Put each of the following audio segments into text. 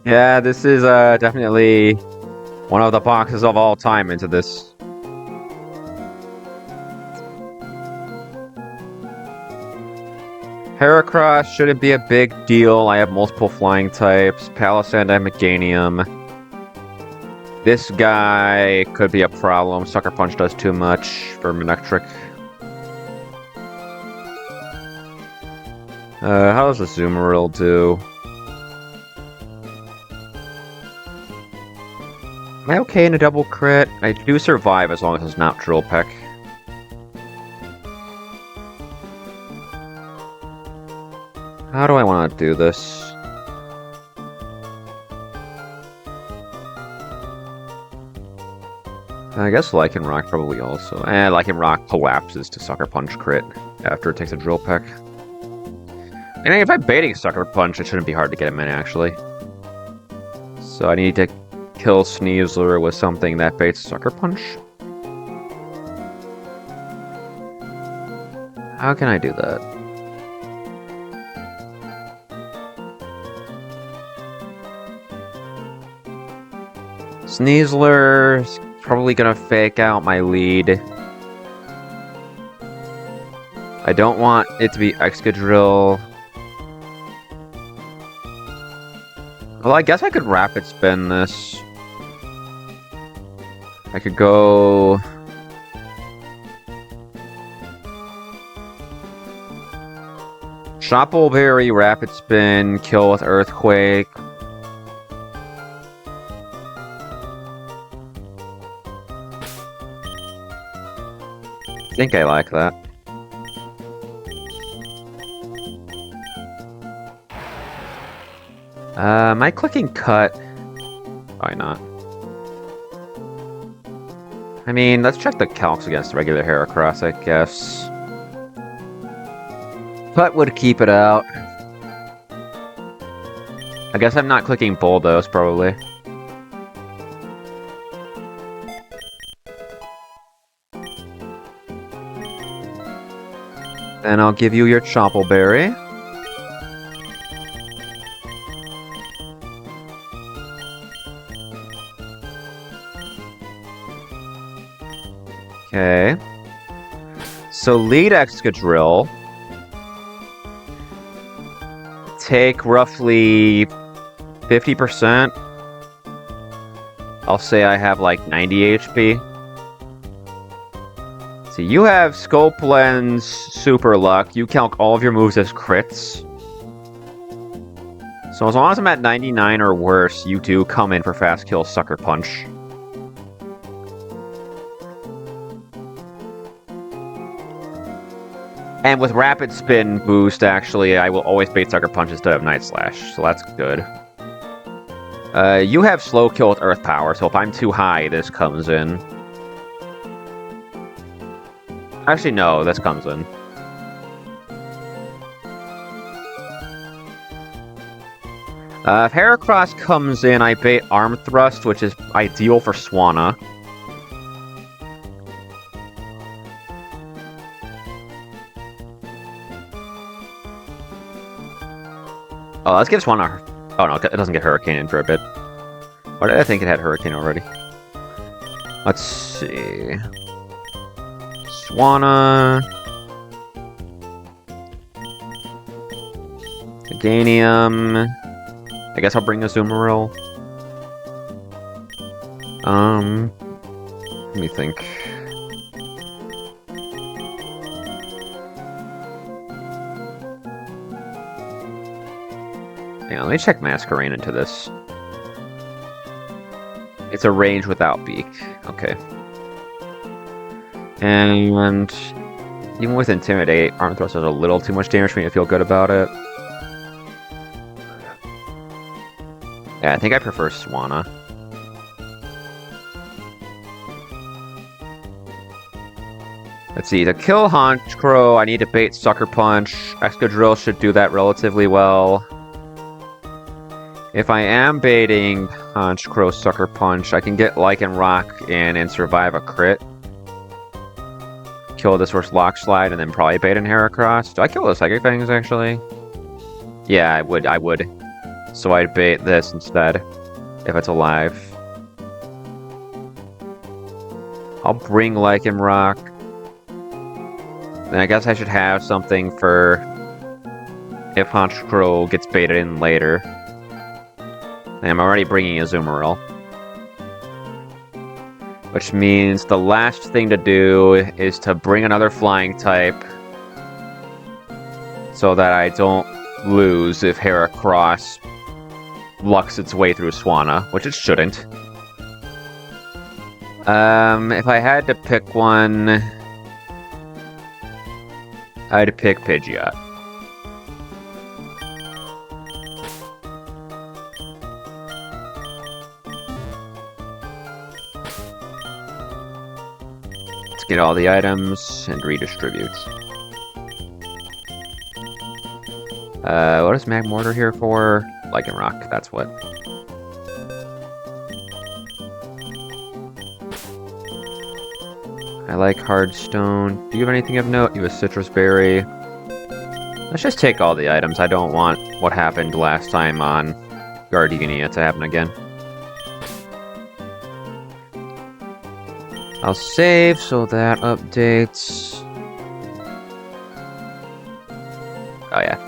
Yeah, this is definitely one of the boxes of all time into this. Heracross shouldn't be a big deal. I have multiple flying types. Palisand and Meganium. This guy could be a problem. Sucker Punch does too much for Manectric. How does the Azumarill do? Am I okay in a double crit? I do survive as long as it's not Drill Peck. How do I want to do this? I guess Lycanroc probably also. Lycanroc collapses to Sucker Punch crit after it takes a Drill Peck. And if I'm baiting Sucker Punch, it shouldn't be hard to get him in, actually. So I need to kill Sneasler with something that baits Sucker Punch. How can I do that? Sneasler's probably gonna fake out my lead. I don't want it to be Excadrill. Well, I guess I could Rapid Spin this. I could go... Shoppleberry, Rapid Spin, kill with Earthquake. I think I like that. Am I clicking cut? Why not? I mean, let's check the calcs against regular Heracross, I guess. Cut would keep it out. I guess I'm not clicking Bulldoze, probably. Then I'll give you your Choppleberry. Okay. So lead Excadrill. Take roughly 50%. I'll say I have like 90 HP. So you have Scope Lens, Super Luck. You calc all of your moves as crits. So as long as I'm at 99 or worse, you do come in for Fast Kill Sucker Punch. And with Rapid Spin boost, actually, I will always bait Sucker Punch instead of Night Slash, so that's good. You have Slow Kill with Earth Power, so if I'm too high, this comes in. Actually, no, this comes in. If Heracross comes in, I bait Arm Thrust, which is ideal for Swanna. Oh, let's give Swanna... Oh no, it doesn't get Hurricane in for a bit. Or did I think it had Hurricane already? Let's see... Swanna... Meganium... I guess I'll bring the Azumarill. Let me think. Yeah, let me check Masquerain into this. It's a range without beak. Okay. And even with Intimidate, Arm Thrust does a little too much damage for me to feel good about it. Yeah, I think I prefer Swanna. Let's see, to kill Honchkrow, I need to bait Sucker Punch. Excadrill should do that relatively well. If I am baiting Honchkrow Sucker Punch, I can get Lycanroc in and survive a crit. Kill this first Lock Slide and then probably bait in Heracross. Do I kill those Psychic Fangs, actually? Yeah, I would. So I'd bait this instead, if it's alive. I'll bring Lichen Rock. Then I guess I should have something for if Honchkrow gets baited in later. And I'm already bringing Azumarill. Which means the last thing to do is to bring another flying type so that I don't lose if Heracross lucks its way through Swanna, which it shouldn't. If I had to pick one, I'd pick Pidgeot. Let's get all the items and redistribute. What is Magmortar here for? Lichen Rock, that's what. I like Hardstone. Do you have anything of note? You have a Citrus Berry. Let's just take all the items. I don't want what happened last time on Gardenia to happen again. I'll save so that updates. Oh yeah.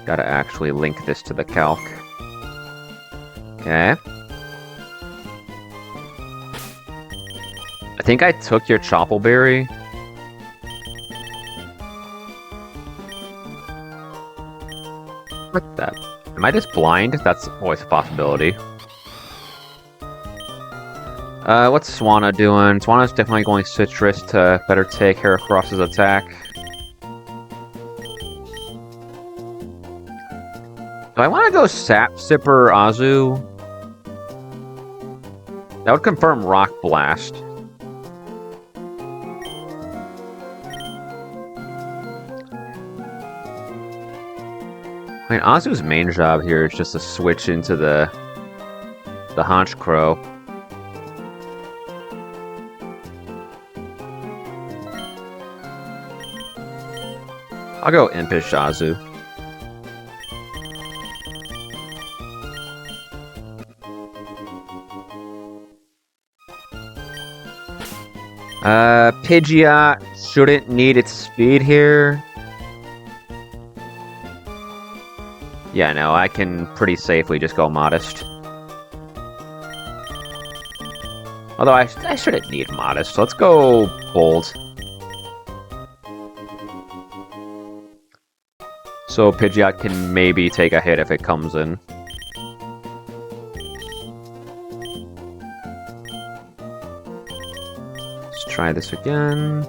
Gotta actually link this to the calc. Okay. I think I took your Choppleberry. What the? Am I just blind? That's always a possibility. What's Swanna doing? Swanna's definitely going Citrus to better take Heracross's attack. Do I want to go Sap Sipper Azu? That would confirm Rock Blast. I mean, Azu's main job here is just to switch into the Honchkrow. I'll go Impish Azu. Pidgeot shouldn't need its speed here. Yeah, no, I can pretty safely just go Modest. Although I shouldn't need Modest. Let's go Bold. So Pidgeot can maybe take a hit if it comes in. Let's try this again.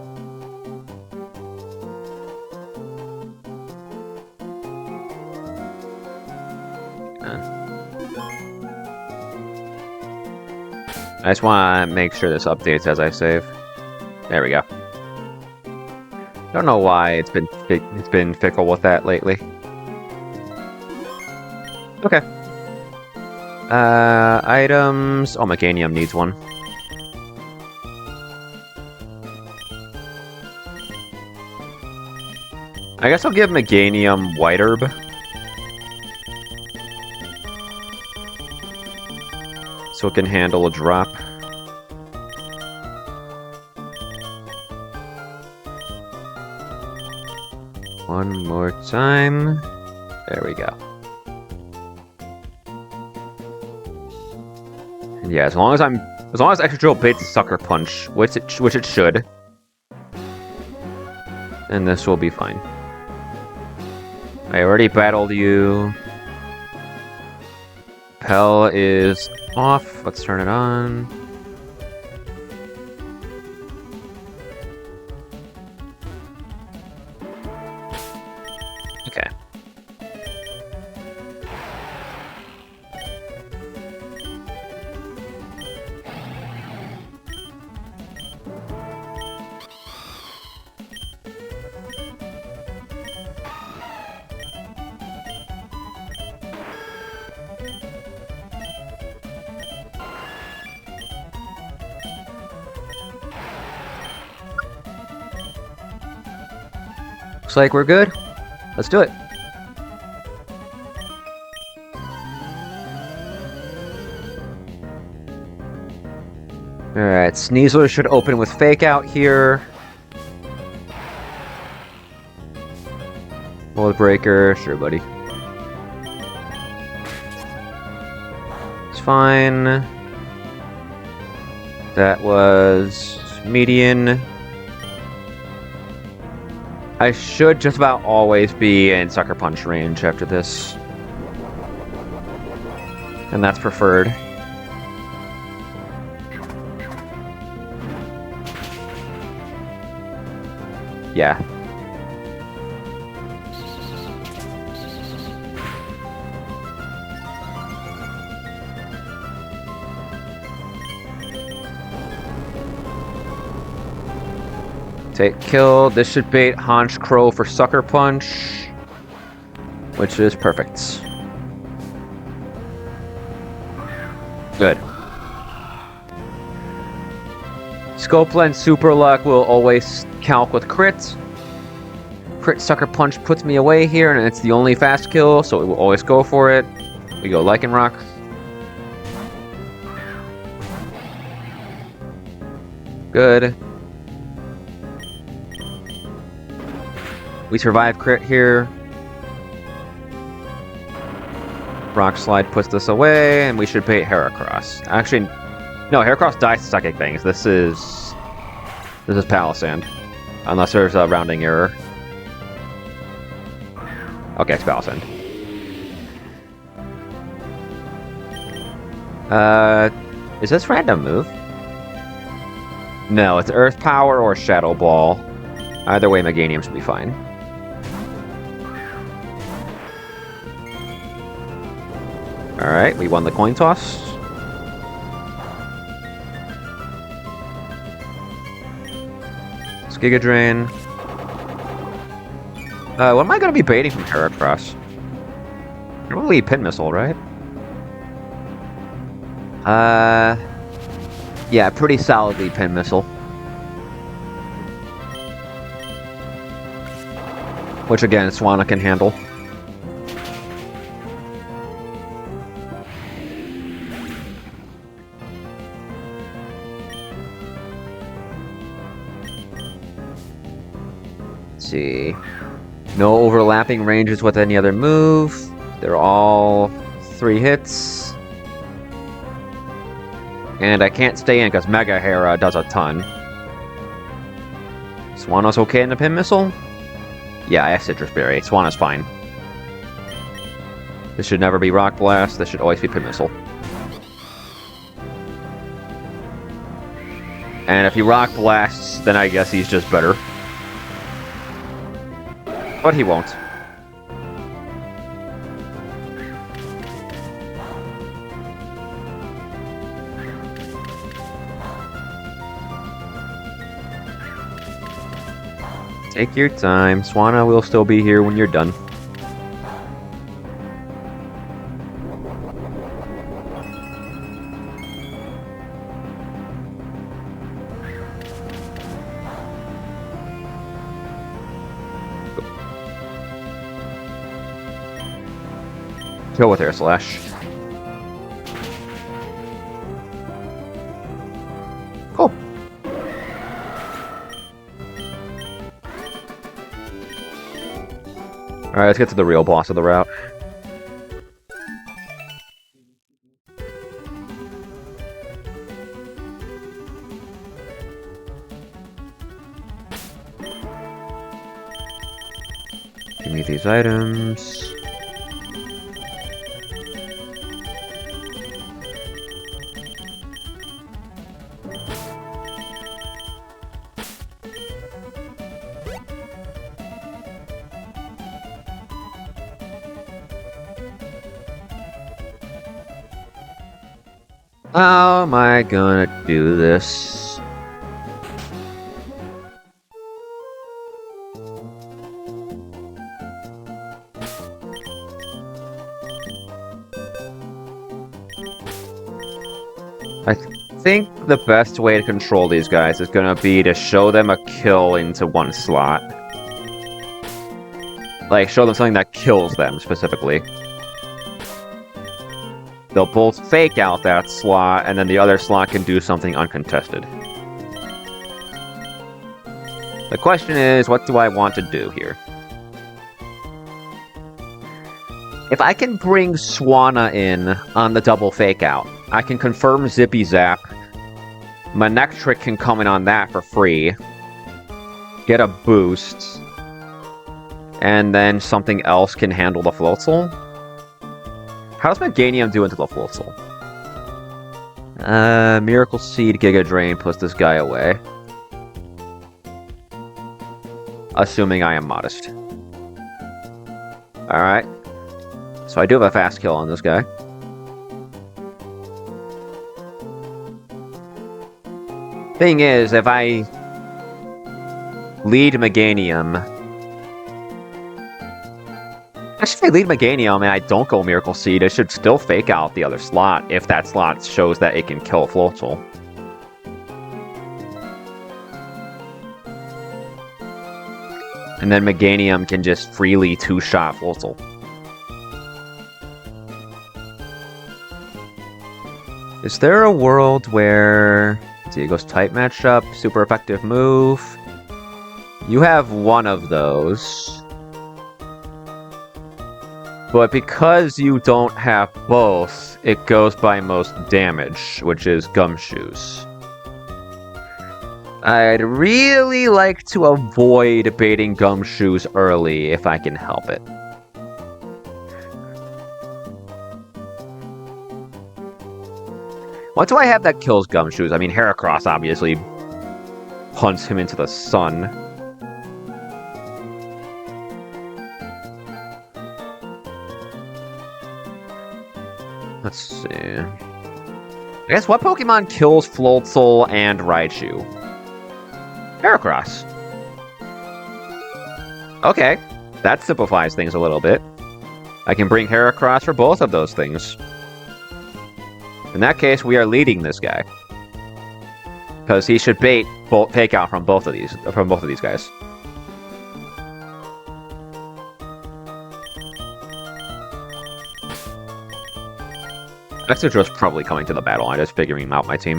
I just want to make sure this updates as I save. There we go. Don't know why it's been fickle with that lately. Okay. Items. Oh, Meganium needs one. I guess I'll give Meganium White Herb. So it can handle a drop. One more time. There we go. And yeah, as long as Extra Drill baits Sucker Punch, which it should, then this will be fine. I already battled you. Pell is off. Let's turn it on. Okay. Looks like we're good. Let's do it. Alright, Sneasler should open with Fake Out here. Mold Breaker, sure, buddy. It's fine. That was median. I should just about always be in Sucker Punch range after this. And that's preferred. Yeah. Take kill. This should bait Haunch Crow for Sucker Punch, which is perfect. Good. Scope Lens Super Luck will always calc with crit. Crit Sucker Punch puts me away here, and it's the only fast kill, so it will always go for it. We go Lycanroc. Good. We survive crit here. Rock Slide puts this away, and we should bait Heracross. Actually, no, Heracross dies to Psychic Bangs. This is Palisand. Unless there's a rounding error. Okay, it's Palisand. Is this random move? No, it's Earth Power or Shadow Ball. Either way, Meganium should be fine. Alright, we won the coin toss. It's Giga Drain. What am I going to be baiting from Heracross? Probably Pin Missile, right? Yeah, pretty solidly Pin Missile. Which again, Swanna can handle. Let's see. No overlapping ranges with any other move. They're all 3 hits. And I can't stay in because Mega Hera does a ton. Swanna's okay in the Pin Missile? Yeah, I have Citrus Berry. Swanna's fine. This should never be Rock Blast. This should always be Pin Missile. And if he Rock Blasts, then I guess he's just better. But he won't. Take your time. Swanna will still be here when you're done. Kill with Air Slash. Cool. Alright, let's get to the real boss of the route. Give me these items. How am I gonna do this? I think the best way to control these guys is gonna be to show them a kill into one slot. Like, show them something that kills them, specifically. they'll both fake out that slot, and then the other slot can do something uncontested. The question is, what do I want to do here? If I can bring Swanna in on the double fake out, I can confirm Zippy Zap. Manectric can come in on that for free. Get a boost. And then something else can handle the Floatzel. How does Meganium do into the Floatzel? Miracle Seed, Giga Drain puts this guy away. Assuming I am modest. Alright. So I do have a fast kill on this guy. Thing is, if I lead Meganium... Actually, if I lead Meganium and I don't go Miracle Seed, I should still fake out the other slot if that slot shows that it can kill a Floatzel. And then Meganium can just freely two-shot Floatzel. Is there a world where... Let's see, it goes type matchup, super effective move. You have one of those. But because you don't have both, it goes by most damage, which is Gumshoes. I'd really like to avoid baiting Gumshoes early if I can help it. What do I have that kills Gumshoes? I mean, Heracross obviously punts him into the sun. Let's see. I guess what Pokemon kills Floatzel and Raichu? Heracross. Okay, that simplifies things a little bit. I can bring Heracross for both of those things. In that case, we are leading this guy. Because he should bait fake out from both of these guys. Excadrill's probably coming to the battle. I'm just figuring out my team.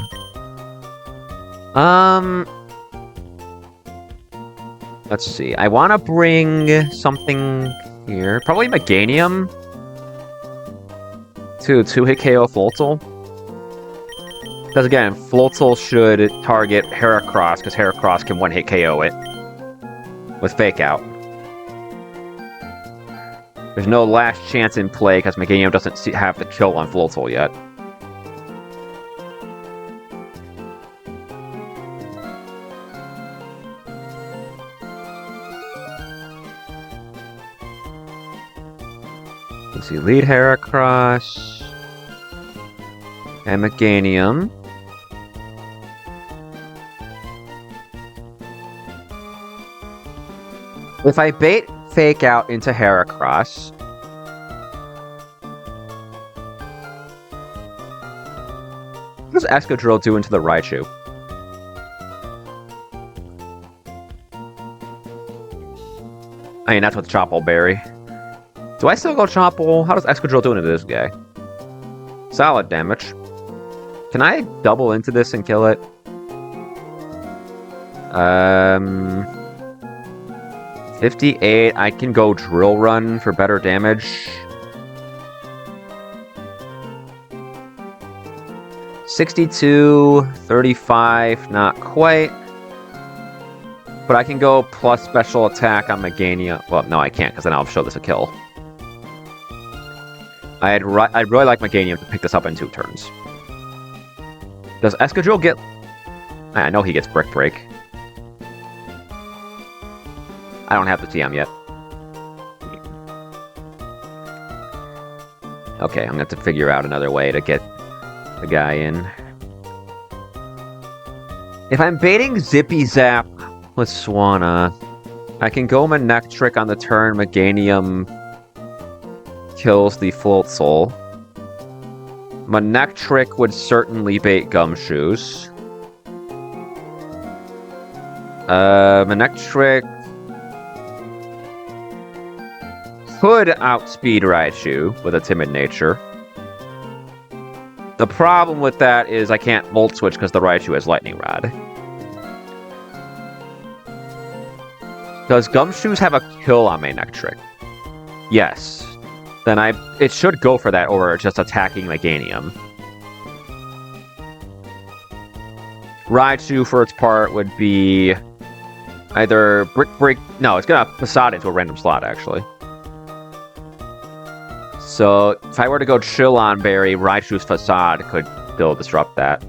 Let's see. I want to bring something here. Probably Meganium to 2-hit KO Floatzel. Because again, Floatzel should target Heracross, because Heracross can 1-hit KO it with Fake Out. There's no last chance in play, because Meganium doesn't have the kill on Floatzel yet. Let's see, lead Heracross and Meganium. If I bait Fake Out into Heracross, what does Excadrill do into the Raichu? I mean, that's with Chople Berry. Do I still go Chople? How does Excadrill do into this guy? Solid damage. Can I double into this and kill it? 58. I can go Drill Run for better damage. 62, 35, not quite. But I can go plus special attack on Meganium. Well, no, I can't, because then I'll show this a kill. I'd really like Meganium to pick this up in 2 turns. Does Excadrill get... I know he gets Brick Break. I don't have the TM yet. Okay, I'm going to have to figure out another way to get the guy in. If I'm baiting Zippy Zap with Swanna, I can go Manectric on the turn. Meganium kills the Floatzel. Manectric would certainly bait Gumshoes. Manectric could outspeed Raichu with a Timid Nature. The problem with that is I can't Volt Switch because the Raichu has Lightning Rod. Does Gumshoos have a kill on Manectric? Yes. Then it should go for that over just attacking Meganium. Raichu, for its part, would be either Brick Break... No, it's going to Facade into a random slot, actually. So, if I were to go Chill on Berry, Raichu's Facade could still disrupt that.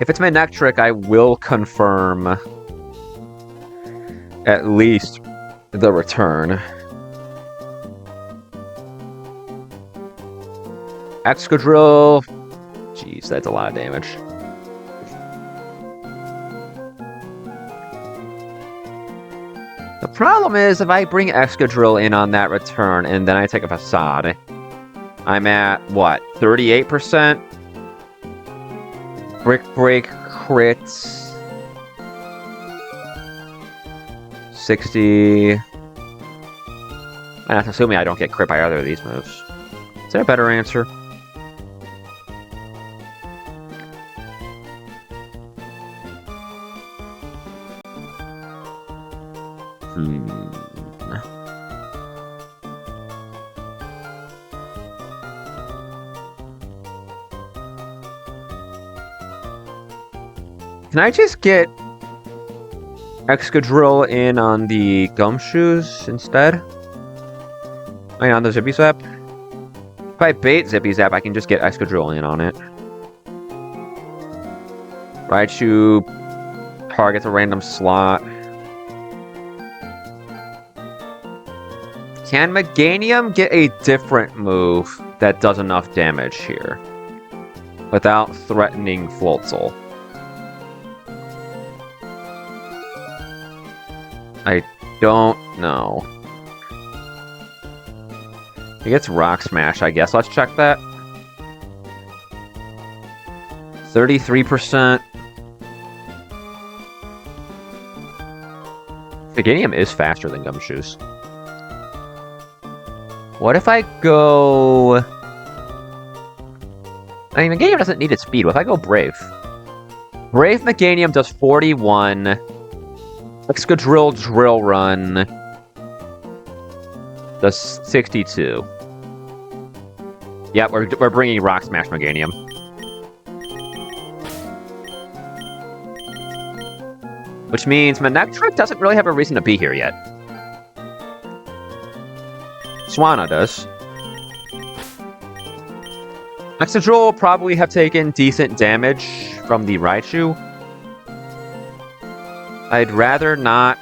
If it's Manectric, I will confirm at least the return. Excadrill... Jeez, that's a lot of damage. The problem is, if I bring Excadrill in on that return, and then I take a Facade, I'm at, what, 38%? Brick Break crits. 60. And that's assuming I don't get crit by either of these moves. Is there a better answer? Can I just get Excadrill in on the Gumshoos instead? I mean, on the Zippy Zap? If I bait Zippy Zap, I can just get Excadrill in on it. Raichu targets a random slot. Can Meganium get a different move that does enough damage here without threatening Floatzel? I don't know. He gets Rock Smash, I guess. Let's check that. 33%. Meganium is faster than Gumshoos. What if I go... I mean, Meganium doesn't need its speed. What if I go Brave? Brave Meganium does 41... Excadrill Drill Run does 62. Yeah, we're bringing Rock Smash Meganium. Which means Manectric doesn't really have a reason to be here yet. Swanna does. Excadrill will probably have taken decent damage from the Raichu. I'd rather not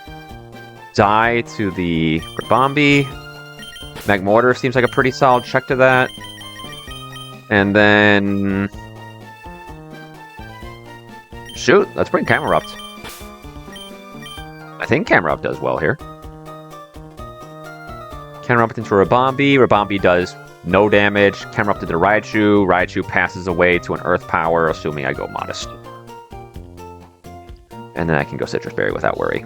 die to the Ribombee. Magmortar seems like a pretty solid check to that. And then... Shoot, let's bring Camerupt. I think Camerupt does well here. Camerupt into Ribombee. Ribombee does no damage. Camerupt into Raichu. Raichu passes away to an Earth Power, assuming I go Modest. And then I can go Citrus Berry without worry.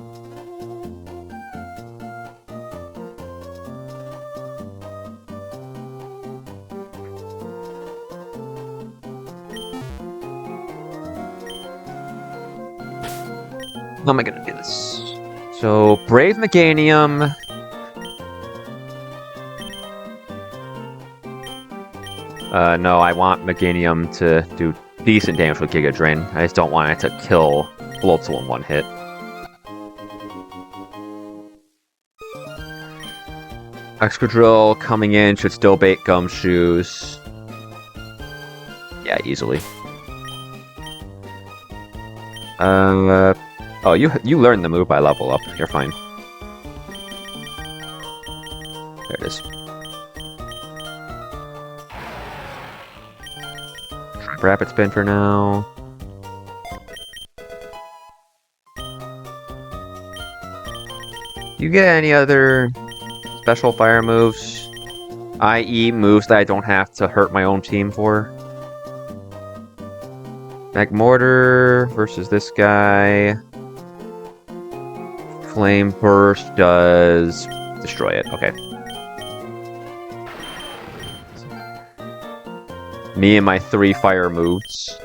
How am I gonna do this? So, Brave Meganium. No, I want Meganium to do decent damage with Giga Drain. I just don't want it to kill Floatzel in one hit. Excadrill coming in should still bait Gumshoos. Yeah, easily. Oh, you learned the move by level up. You're fine. There it is. Rapid Spin for now. You get any other special fire moves? I.e. moves that I don't have to hurt my own team for? Magmortar versus this guy. Flame Burst does destroy it. Okay. Me and my 3 fire moves.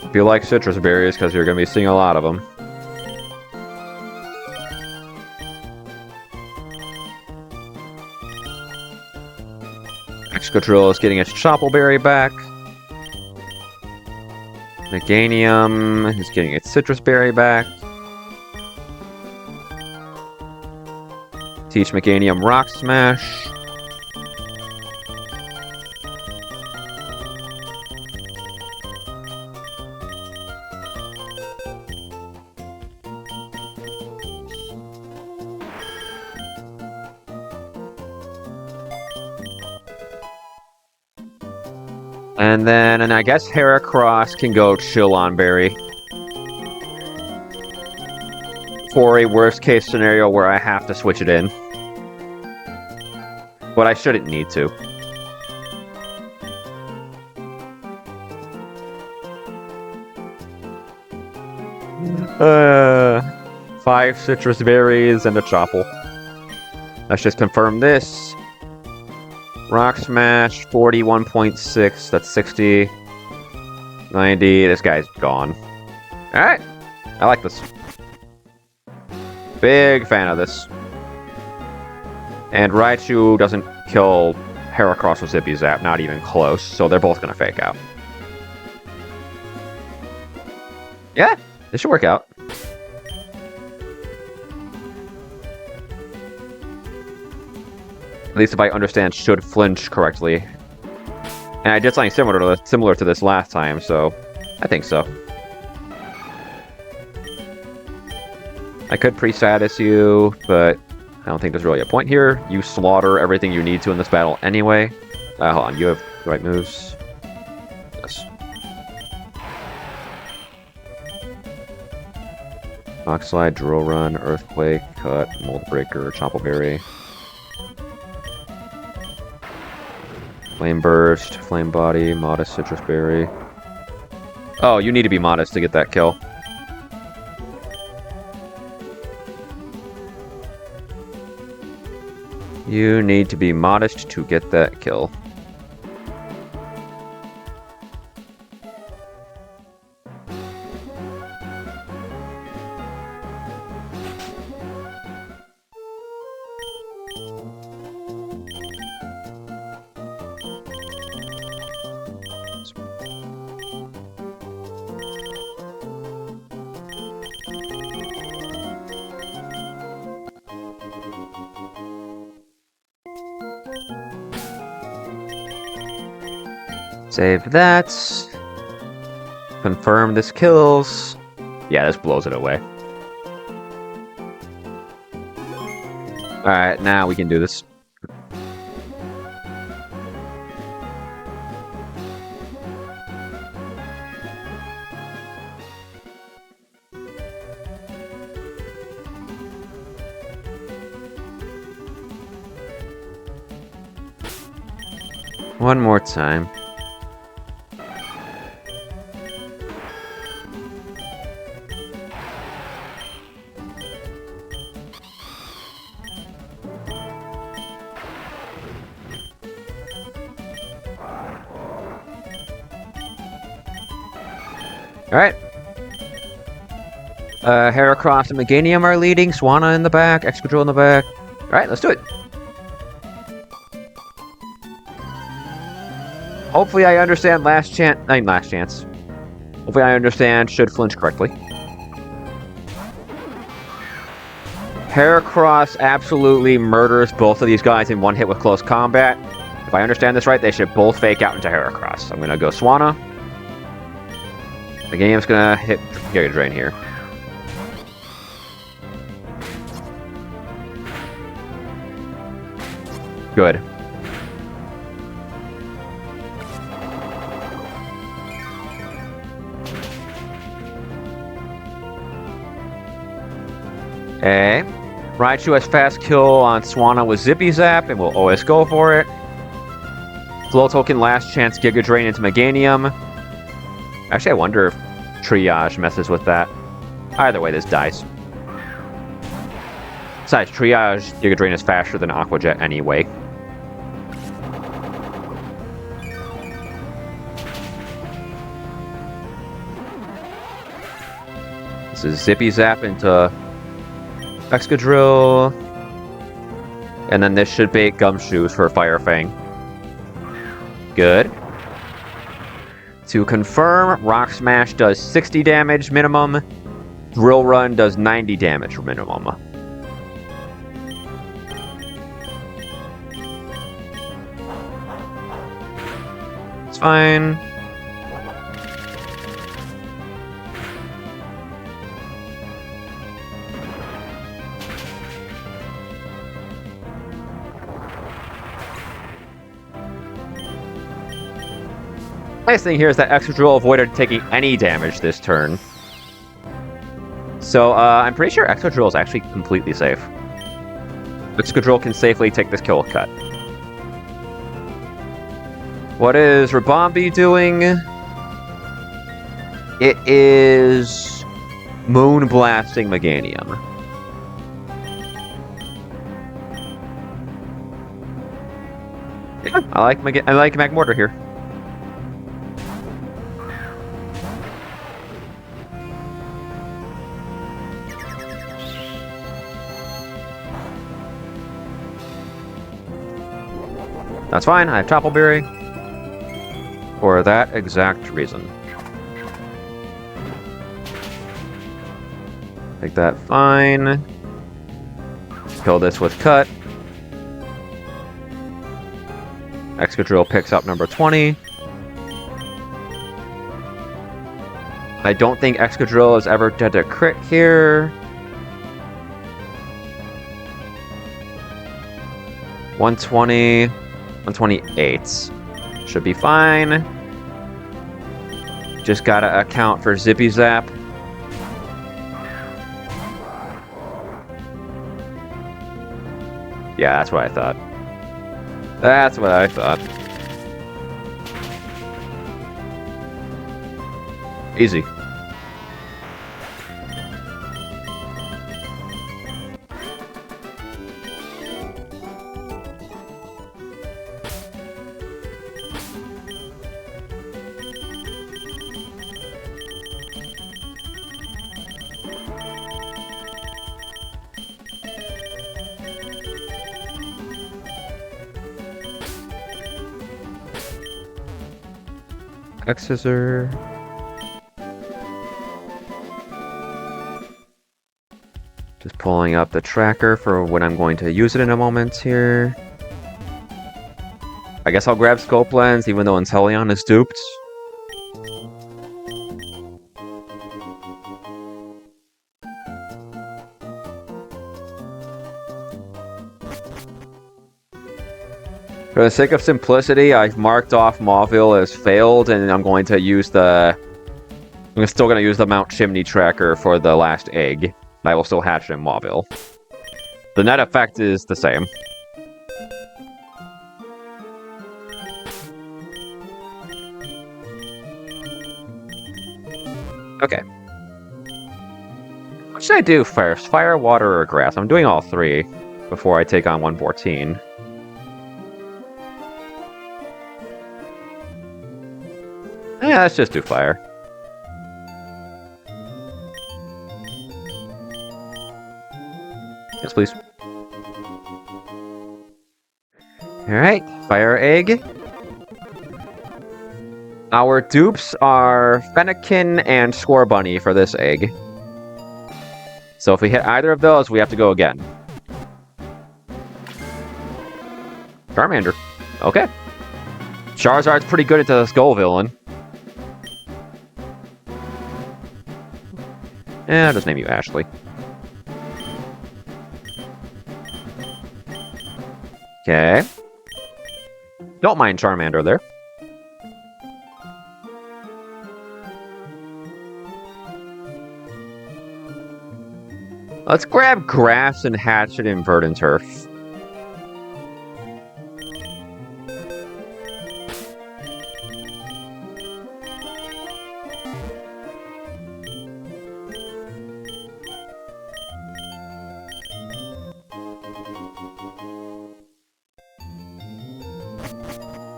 If you like citrus berries, because you're going to be seeing a lot of them. Excadrill is getting its Choppleberry back. Meganium is getting its Citrus Berry back. Teach Meganium Rock Smash. And then, I guess Heracross can go chill on Berry. For a worst case scenario where I have to switch it in. But I shouldn't need to. Five citrus berries and a Chople. Let's just confirm this. Rock Smash, 41.6, that's 60. 90, this guy's gone. Alright, I like this. Big fan of this. And Raichu doesn't kill Heracross with Zippy Zap, not even close, so they're both gonna fake out. Yeah, this should work out. At least if I understand should flinch correctly. And I did something similar to this last time, so I think so. I could pre-status you, but I don't think there's really a point here. You slaughter everything you need to in this battle anyway. Hold on, you have the right moves. Yes. Rock Slide, Drill Run, Earthquake, Cut, Mold Breaker, Choppleberry. Flame Burst, Flame Body, Modest Citrus Berry. Oh, you need to be modest to get that kill. You need to be modest to get that kill. Save that. Confirm this kills. Yeah, this blows it away. Alright, now we can do this. One more time. Alright. Heracross and Meganium are leading. Swanna in the back. Excadrill in the back. Alright, let's do it. Hopefully I understand last chance. Hopefully I understand should flinch correctly. Heracross absolutely murders both of these guys in one hit with close combat. If I understand this right, they should both fake out into Heracross. I'm gonna go Swanna. The game's gonna hit Giga Drain here. Good. Okay. Raichu has fast kill on Swanna with Zippy Zap, and will always go for it. Floatzel can last chance Giga Drain into Meganium. Actually, I wonder if Triage messes with that. Either way, this dies. Besides, Triage Giga Drain is faster than Aqua Jet anyway. This is Zippy Zap into Excadrill. And then this should bait Gumshoes for Fire Fang. Good. To confirm, Rock Smash does 60 damage minimum. Drill Run does 90 damage minimum. It's fine. Nice thing here is that Excadrill avoided taking any damage this turn. So, I'm pretty sure Excadrill is actually completely safe. Excadrill can safely take this kill cut. What is Rabombi doing? It is Moon Blasting Meganium. Yeah, I like Magmortar here. That's fine, I have Toppleberry. For that exact reason. Take that, fine. Kill this with Cut. Excadrill picks up number 20. I don't think Excadrill is ever dead to crit here. 120... 128. Should be fine. Just gotta account for Zippy Zap. Yeah, that's what I thought. That's what I thought. Easy. X-Scissor. Just pulling up the tracker for when I'm going to use it in a moment here. I guess I'll grab Scope Lens even though Inteleon is duped. For the sake of simplicity, I've marked off Mauville as failed, and I'm going to use the... I'm still going to use the Mount Chimney tracker for the last egg. I will still hatch in Mauville. The net effect is the same. Okay. What should I do first? Fire, water, or grass? I'm doing all three before I take on 114. Yeah, let's just do fire. Yes, please. Alright, fire egg. Our dupes are Fennekin and Scorbunny for this egg. So if we hit either of those, we have to go again. Charmander. Okay. Charizard's pretty good at the Skull Villain. Eh, I'll just name you Ashley. Okay. Don't mind Charmander there. Let's grab Grass and Hatchet and Verdant Turf.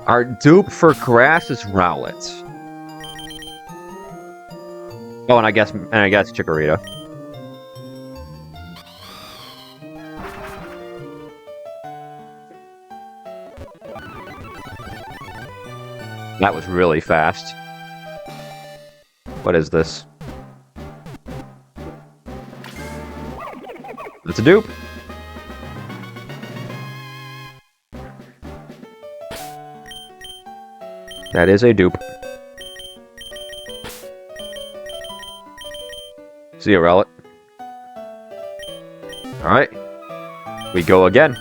Our dupe for grass is Rowlet. Oh, and I guess Chikorita. That was really fast. What is this? It's a dupe. That is a dupe. See you, Rowlet. Alright. We go again.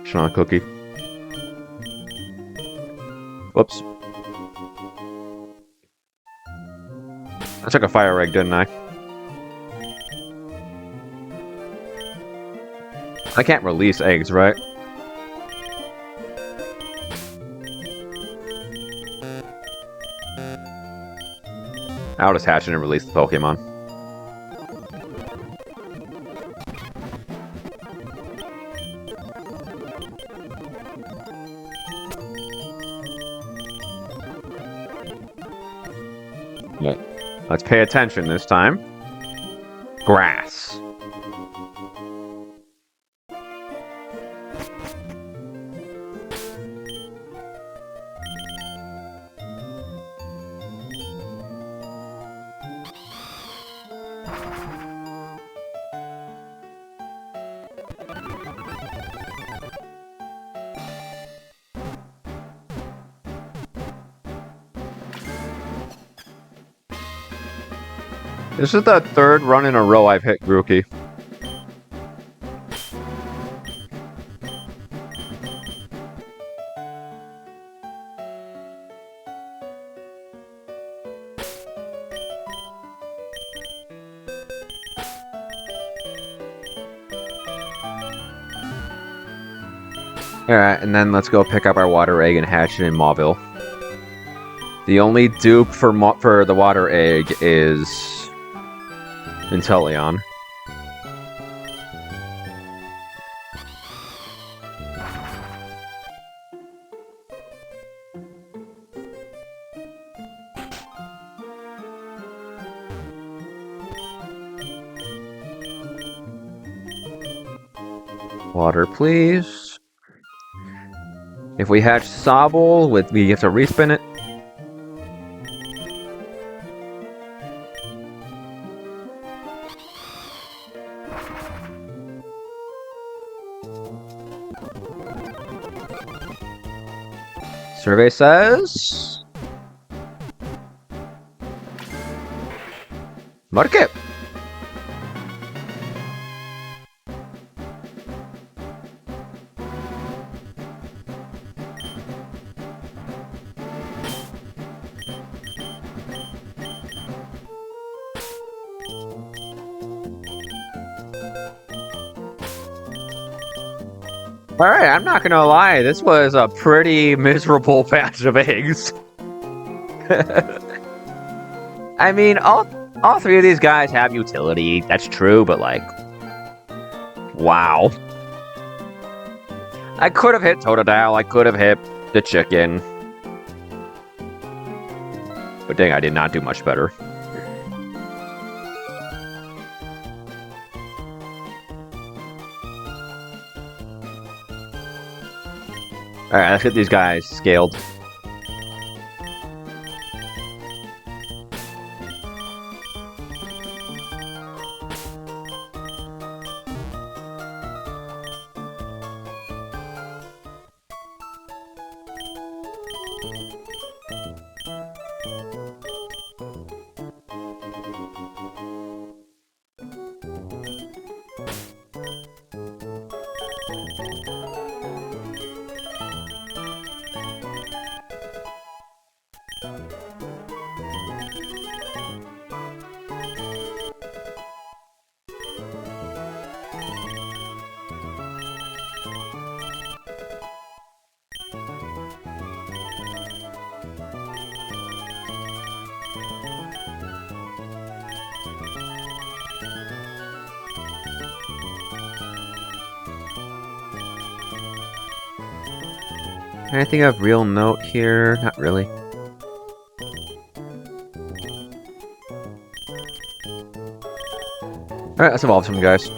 Sean Cookie. Whoops. I took a fire egg, didn't I? I can't release eggs, right? I'll just hatch it and release the Pokemon. Yeah. Let's pay attention this time. Grass. This is the third run in a row I've hit Grookey. Alright, and then let's go pick up our water egg and hatch it in Mauville. The only dupe for the water egg is Inteleon. Water, please. If we hatch Sobble, we get to respin it. Survey says... Mudkip! Alright, I'm not gonna lie, this was a pretty miserable batch of eggs. I mean, all three of these guys have utility, that's true, but like... Wow. I could have hit Totodile, I could have hit the chicken. But dang, I did not do much better. Alright, let's get these guys scaled. Anything of real note here? Not really. Alright, let's evolve some guys.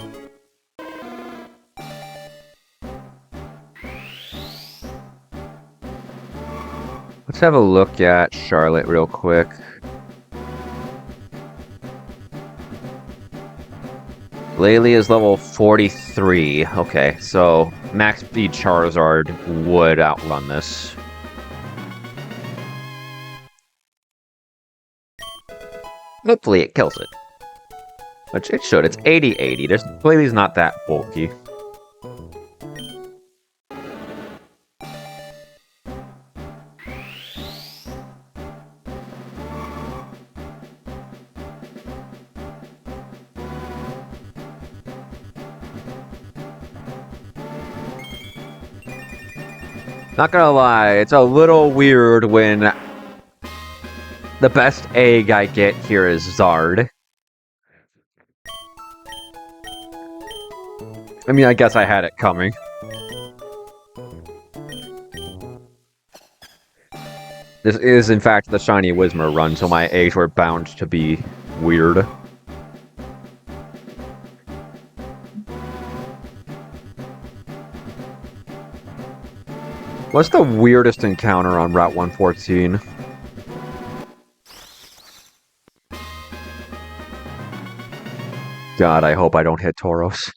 Let's have a look at Charlotte real quick. Laylee is level 43. Okay, so max speed Charizard would outrun this. Hopefully it kills it. Which it should. It's 80-80. Laylee's not that bulky. Not gonna lie, it's a little weird when the best egg I get here is Zard. I mean, I guess I had it coming. This is, in fact, the Shiny Whismur run, so my eggs were bound to be weird. What's the weirdest encounter on Route 114? God, I hope I don't hit Tauros.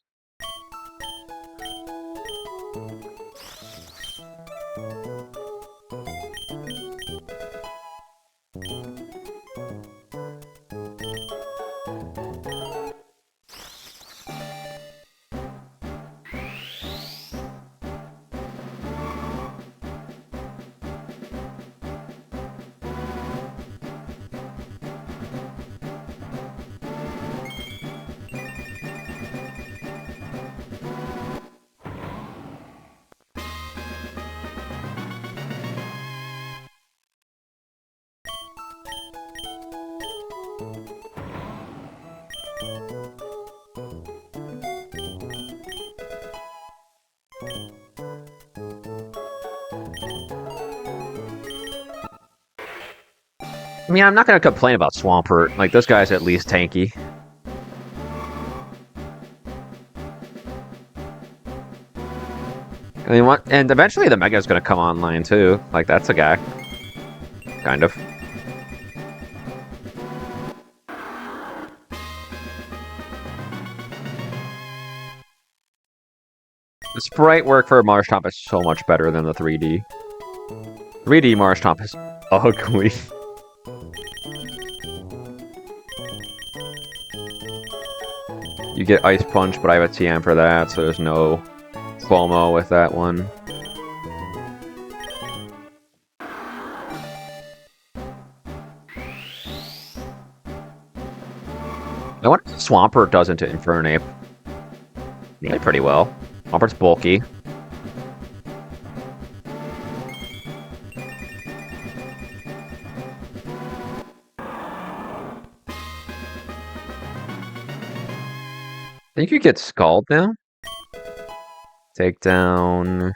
I mean, I'm not gonna complain about Swampert. Like, this guy's at least tanky. I mean, what? And eventually the Mega's gonna come online too. Like, that's a guy. Kind of. The sprite work for Marshtomp is so much better than the 3D. 3D Marshtomp is ugly. You get Ice Punch, but I have a TM for that, so there's no FOMO with that one. I wonder what Swampert does into Infernape. Really pretty well. Swampert's bulky. I think you get Scald now. Take down...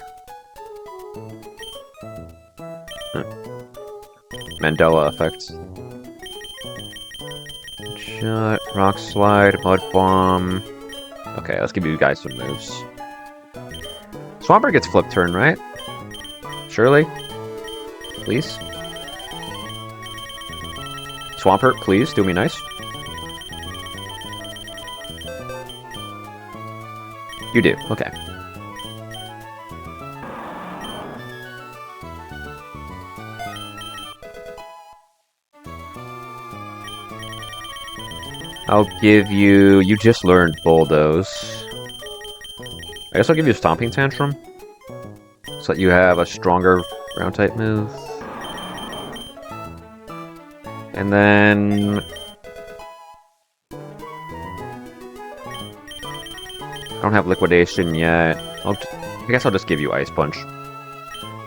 Mandela effects. Shot, Rock Slide, Mud Bomb. Okay, let's give you guys some moves. Swampert gets Flip Turn, right? Surely? Please? Swampert, please, do me nice. You do, okay. I'll give you... You just learned Bulldoze. I guess I'll give you a Stomping Tantrum. So that you have a stronger ground-type move. And then... I don't have Liquidation yet. I guess I'll just give you Ice Punch.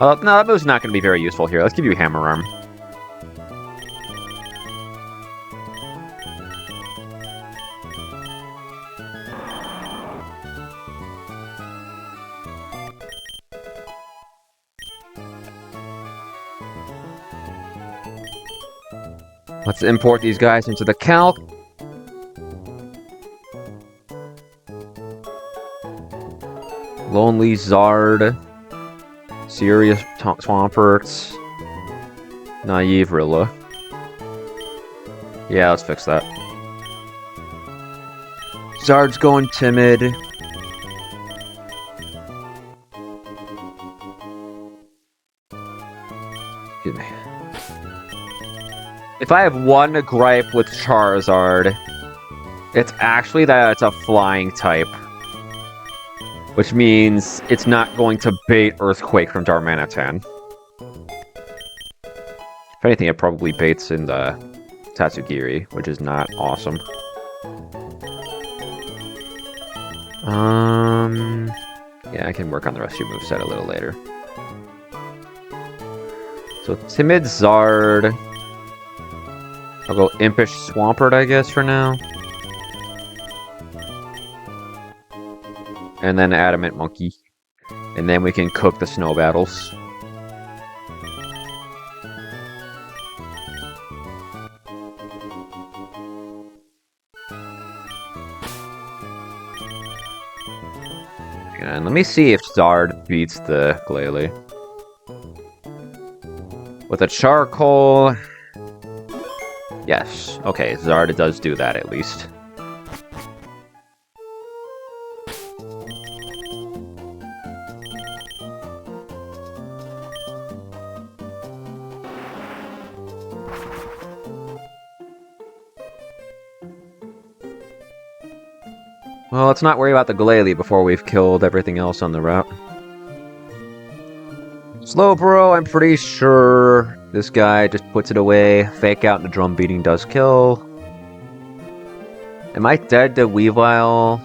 No, that move's not going to be very useful here. Let's give you Hammer Arm. Let's import these guys into the calc. Lonely Zard. Serious Swampert. Naive Rilla. Yeah, let's fix that. Zard's going timid. Excuse me. If I have one gripe with Charizard, it's actually that it's a flying type. Which means it's not going to bait Earthquake from Darmanitan. If anything, it probably baits in the Tatsugiri, which is not awesome. Yeah, I can work on the rest of your moveset a little later. So, Timid Zard. I'll go Impish Swampert, I guess, for now. And then Adamant Monkey. And then we can cook the snow battles. And let me see if Zard beats the Glalie. With a Charcoal... Yes. Okay, Zard does do that at least. Well, let's not worry about the Glalie before we've killed everything else on the route. Slowbro, I'm pretty sure this guy just puts it away. Fake out and the drum beating does kill. Am I dead to Weavile?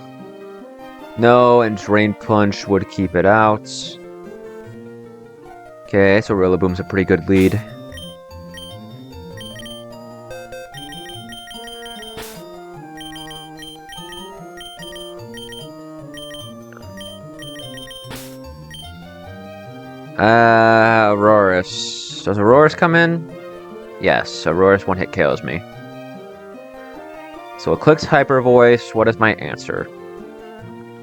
No, and Drain Punch would keep it out. Okay, so Rillaboom's a pretty good lead. Aurorus. Does Aurorus come in? Yes, Aurorus one-hit KOs me. So it clicks Hyper Voice. What is my answer?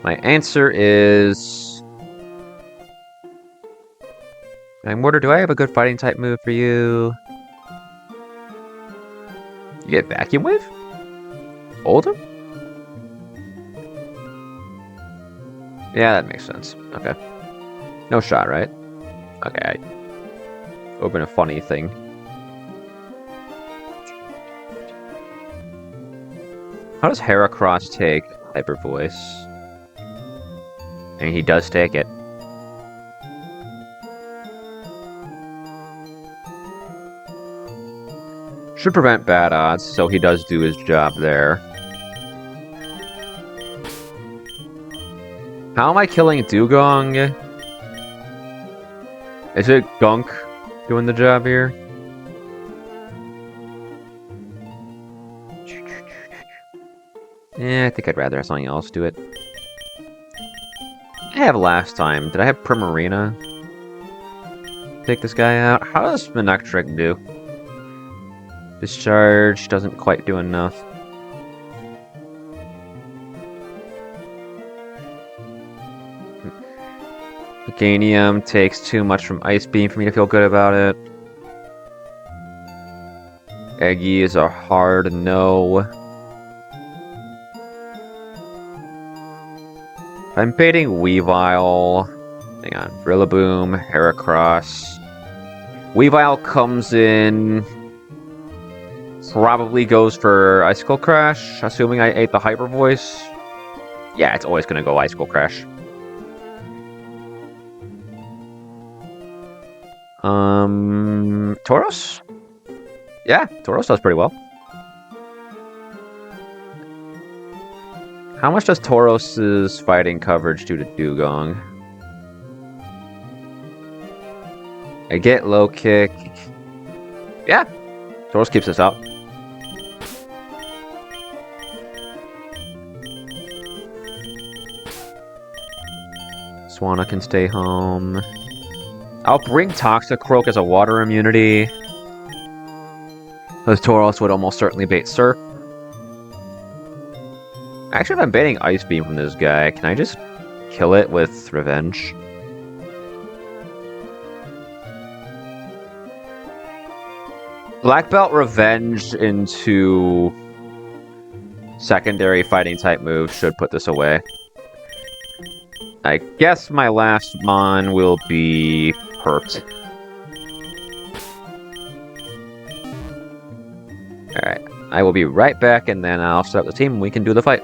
My answer is... Mortar, do I have a good fighting type move for you? You get Vacuum Wave? Oldhim? Yeah, that makes sense. Okay. No shot, right? Okay, I open a funny thing. How does Heracross take Hyper Voice? And he does take it. Should prevent bad odds, so he does do his job there. How am I killing Dugong? Is it Gunk doing the job here? Yeah, I think I'd rather have something else do it. I have last time. Did I have Primarina? Take this guy out. How does Manectric do? Discharge doesn't quite do enough. Meganium takes too much from Ice Beam for me to feel good about it. Eggy is a hard no. I'm baiting Weavile. Hang on. Rillaboom, Heracross. Weavile comes in. Probably goes for Icicle Crash, assuming I ate the Hyper Voice. Yeah, it's always going to go Icicle Crash. Tauros? Yeah, Tauros does pretty well. How much does Tauros' fighting coverage do to Dugong? I get low kick. Yeah, Tauros keeps us out. Swanna can stay home. I'll bring Toxicroak as a water immunity. Those Tauros would almost certainly bait Surf. Actually, if I'm baiting Ice Beam from this guy, can I just kill it with Revenge? Black Belt Revenge into secondary fighting type moves should put this away. I guess my last mon will be Hurt. Alright, I will be right back and then I'll set up the team and we can do the fight.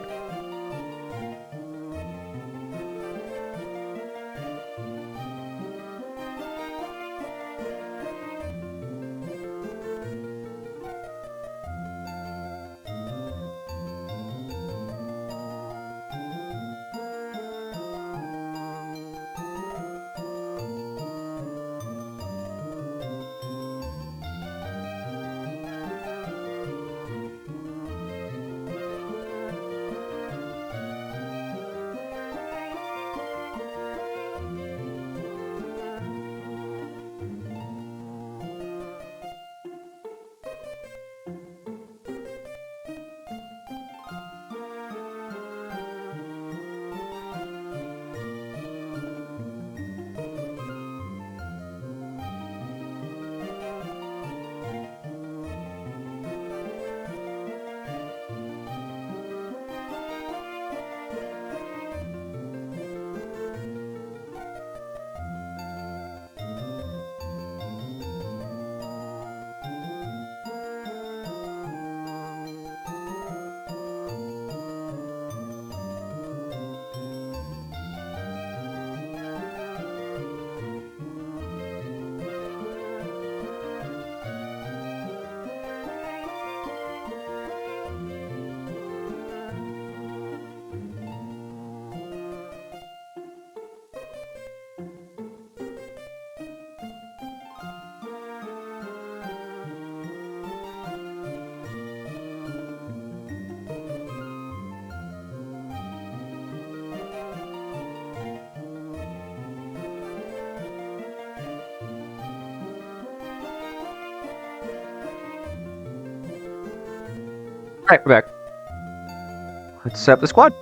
Alright, we're back. Let's set up the squad.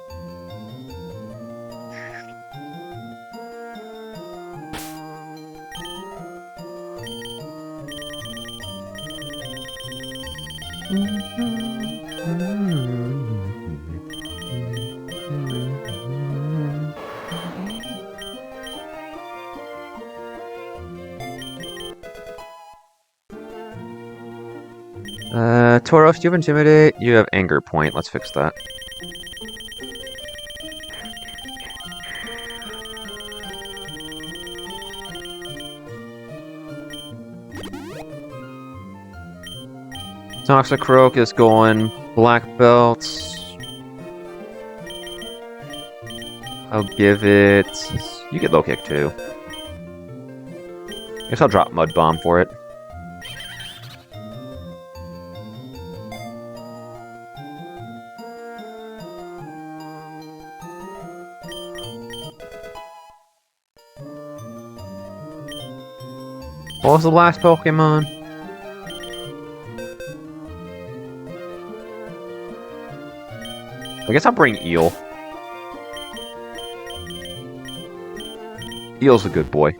Tauros, do you have Intimidate? You have Anger Point. Let's fix that. Toxicroak is going Black Belt. I'll give it... You get Low Kick too. I guess I'll drop Mud Bomb for it. What was the last Pokemon? I guess I'll bring Eel. Eel's a good boy.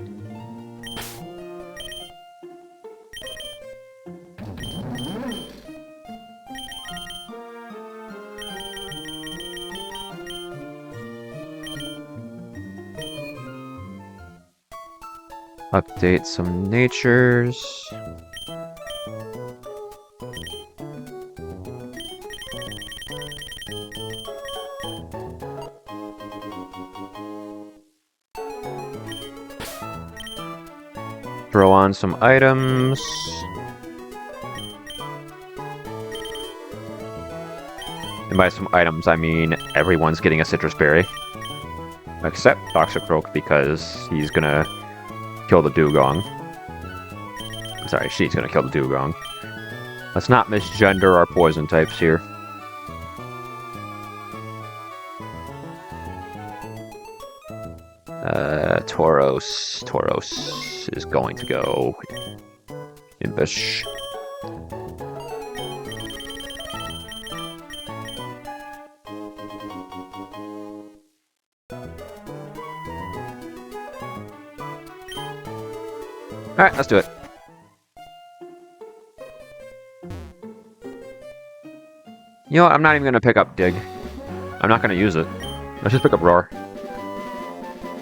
Update some natures. Throw on some items. And by some items, I mean everyone's getting a citrus berry. Except Toxicroak, because he's gonna kill the Dugong. Sorry, she's gonna kill the Dugong. Let's not misgender our poison types here. Tauros is going to go Impish. Alright, let's do it. You know what? I'm not even going to pick up Dig. I'm not going to use it. Let's just pick up Roar.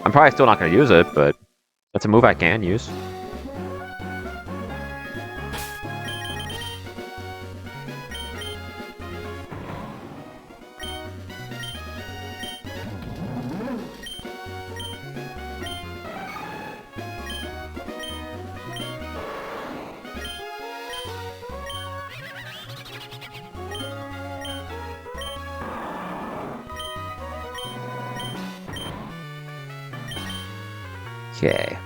I'm probably still not going to use it, but that's a move I can use. Okay.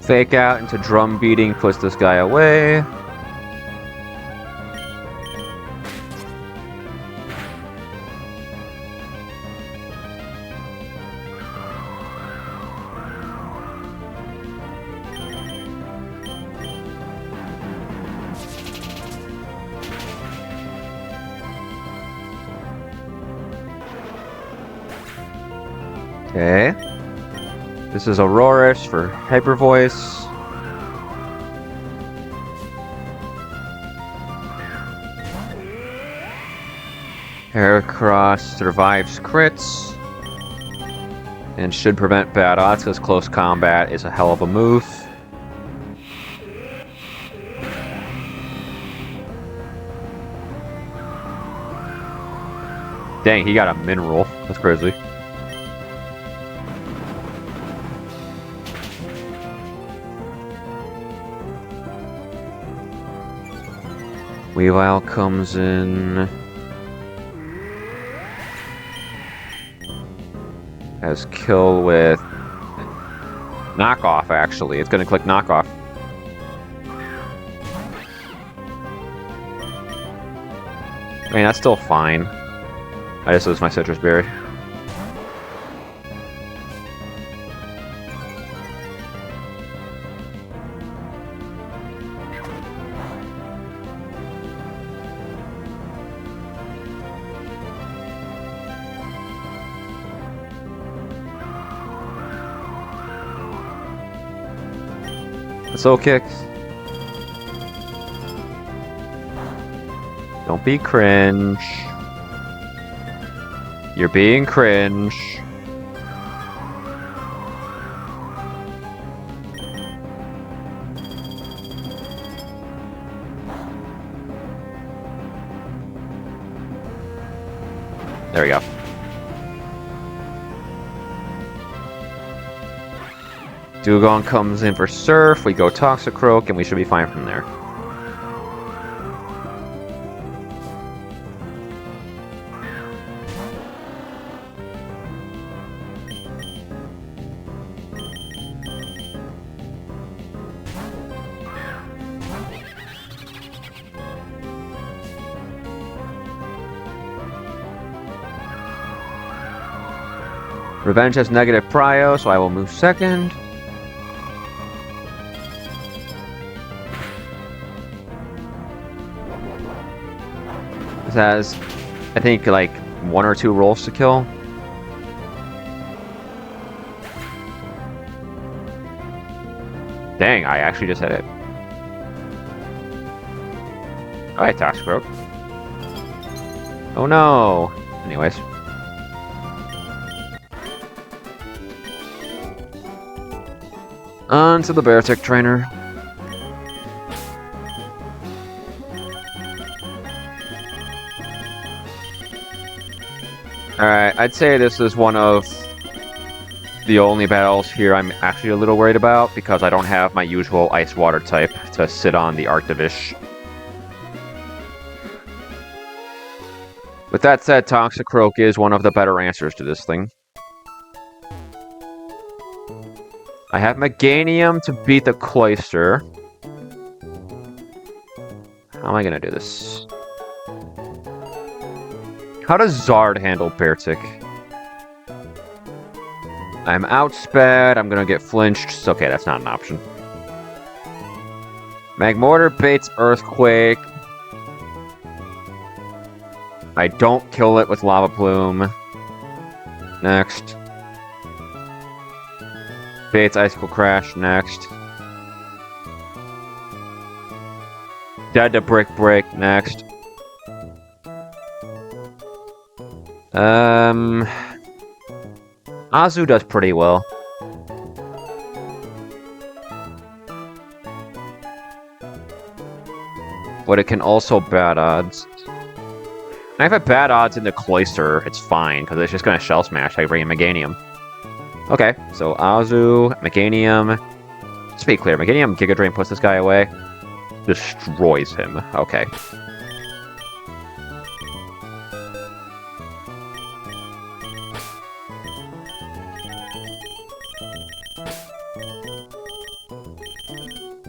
Fake out into drum beating, puts this guy away. Okay. This is Auroris for Hyper Voice. Heracross survives crits and should prevent bad odds because close combat is a hell of a move. Dang, he got a mineral. That's crazy. Weavile comes in. Has kill with knockoff, actually. It's going to click knockoff. I mean, that's still fine. I just lose my citrus berry. Soul kick. Don't be cringe. You're being cringe. There we go. Dugong comes in for Surf, we go Toxicroak, and we should be fine from there. Revenge has negative prio, so I will move second. This has, I think, like 1 or 2 rolls to kill. Dang, I actually just hit it. Alright, Toxicroak. Oh no! Anyways. On to the Beartic Trainer. Alright, I'd say this is one of the only battles here I'm actually a little worried about because I don't have my usual Ice Water type to sit on the Arctivish. With that said, Toxicroak is one of the better answers to this thing. I have Meganium to beat the Cloyster. How am I gonna do this? How does Zard handle Beartic? I'm outsped, I'm gonna get flinched. So, okay, that's not an option. Magmortar baits Earthquake. I don't kill it with Lava Plume. Next. Fate's Icicle Crash, next. Dead to Brick Break, next. Azu does pretty well. But it can also bad odds. And if I have bad odds in the Cloister, it's fine, because it's just going to Shell Smash. I bring in Meganium. Okay, so Azu, Meganium. Let's be clear, Meganium Giga Drain puts this guy away. Destroys him. Okay.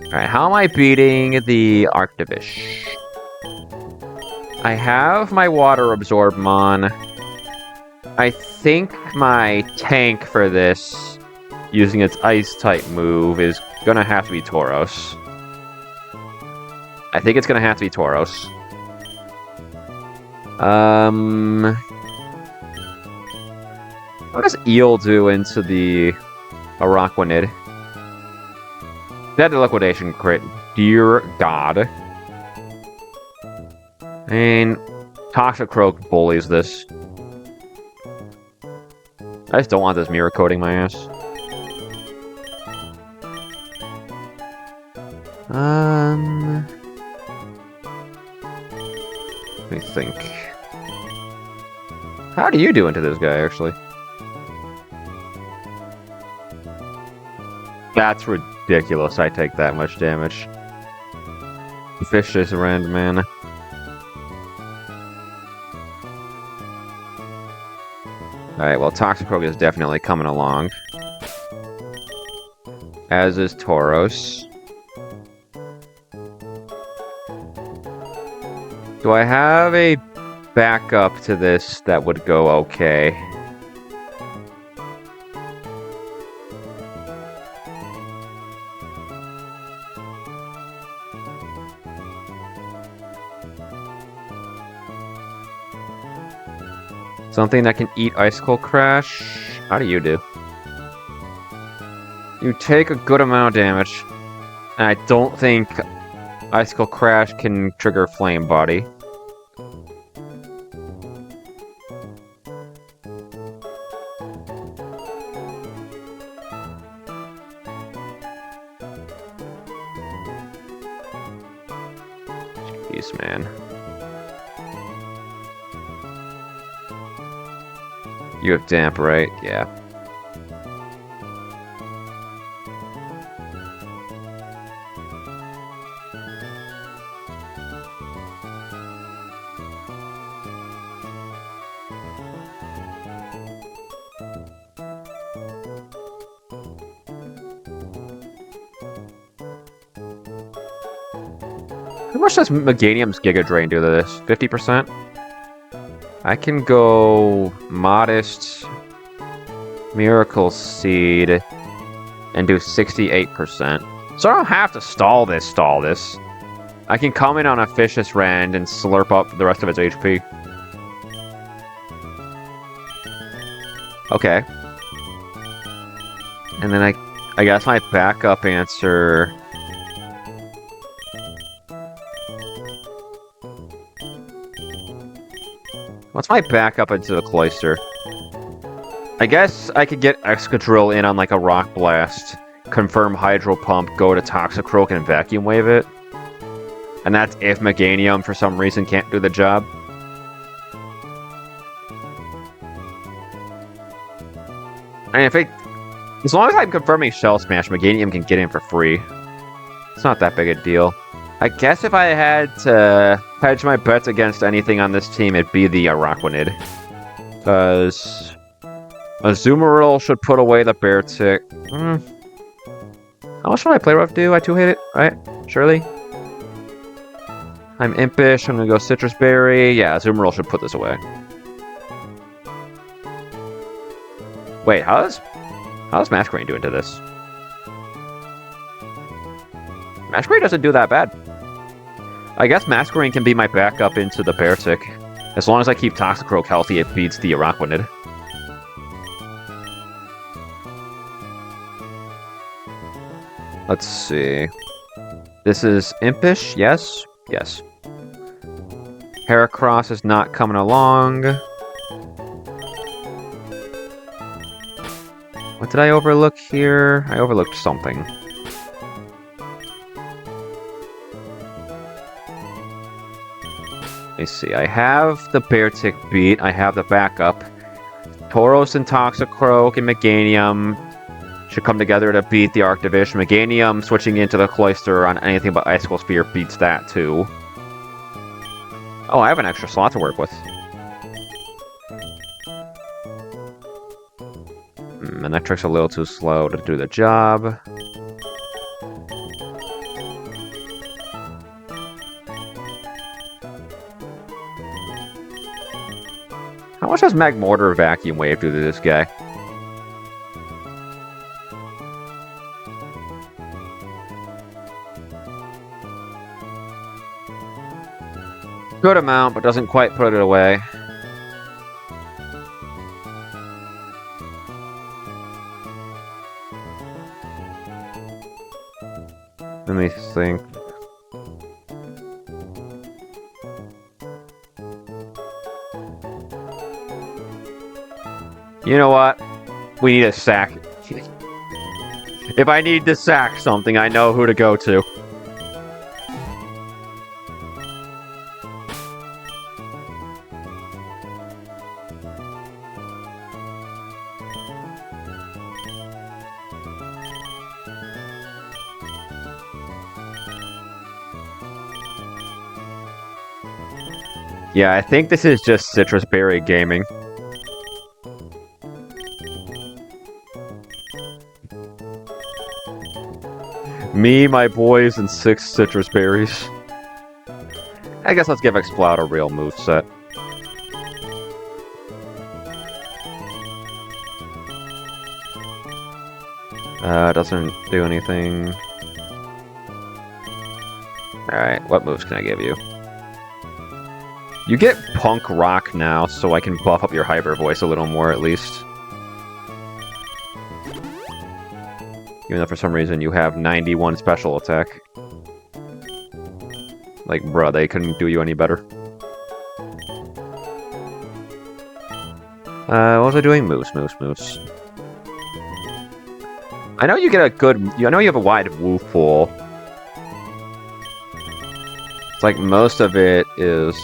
Alright, how am I beating the Arctivish? I have my Water Absorbmon. I think my tank for this, using its Ice-type move, is gonna have to be Tauros. I think it's gonna have to be Tauros. What does Eel do into the Araquanid? Dead to Liquidation crit. Dear God. And Toxicroak bullies this. I just don't want this mirror coating my ass. Let me think. How do you do into this guy, actually? That's ridiculous, I take that much damage. Vicious Rend, man. Alright, well, Toxicroak is definitely coming along. As is Tauros. Do I have a backup to this that would go okay? Something that can eat Icicle Crash? How do you do? You take a good amount of damage. And I don't think Icicle Crash can trigger Flame Body. Jeez, man. You have Damp, right? Yeah. How much does Meganium's Giga Drain do to this? 50%? I can go Modest, Miracle Seed, and do 68%. So I don't have to stall this. I can come in on a Vicious Rend and slurp up the rest of its HP. Okay. And then I guess my backup answer... What's my backup into the Cloister? I guess I could get Excadrill in on like a Rock Blast, confirm Hydro Pump, go to Toxicroak, and Vacuum Wave it. And that's if Meganium for some reason can't do the job. And if as long as I'm confirming Shell Smash, Meganium can get in for free. It's not that big a deal. I guess if I had to hedge my bets against anything on this team, it'd be the Araquanid. Because Azumarill should put away the Beartic. How much should my Play Rough do? I 2-hit it, right? Surely? I'm Impish, I'm gonna go Citrus Berry. Yeah, Azumarill should put this away. Wait, how does Masquerain do into this? Masquerain doesn't do that bad. I guess Masquerain can be my backup into the Beartic. As long as I keep Toxicroak healthy, it beats the Araquanid. Let's see. This is Impish, yes? Yes. Heracross is not coming along. What did I overlook here? I overlooked something. Let me see. I have the Beartic beat. I have the backup. Tauros and Toxicroak and Meganium should come together to beat the Arctivish. Meganium switching into the Cloyster on anything but Icicle Spear beats that too. Oh, I have an extra slot to work with. Manectric's a little too slow to do the job. How much does Magmortar Vacuum Wave do to this guy? Good amount, but doesn't quite put it away. Let me think. You know what? We need a sack. If I need to sack something, I know who to go to. Yeah, I think this is just Citrus Berry gaming. Me, my boys, and 6 Citrus Berries. I guess let's give Exploud a real moveset. Doesn't do anything. Alright, what moves can I give you? You get Punk Rock now, so I can buff up your Hyper Voice a little more, at least. Even though for some reason you have 91 special attack. Like, bruh, they couldn't do you any better. What was I doing? Moose. I know you get a good... I know you have a wide woof pool. It's like most of it is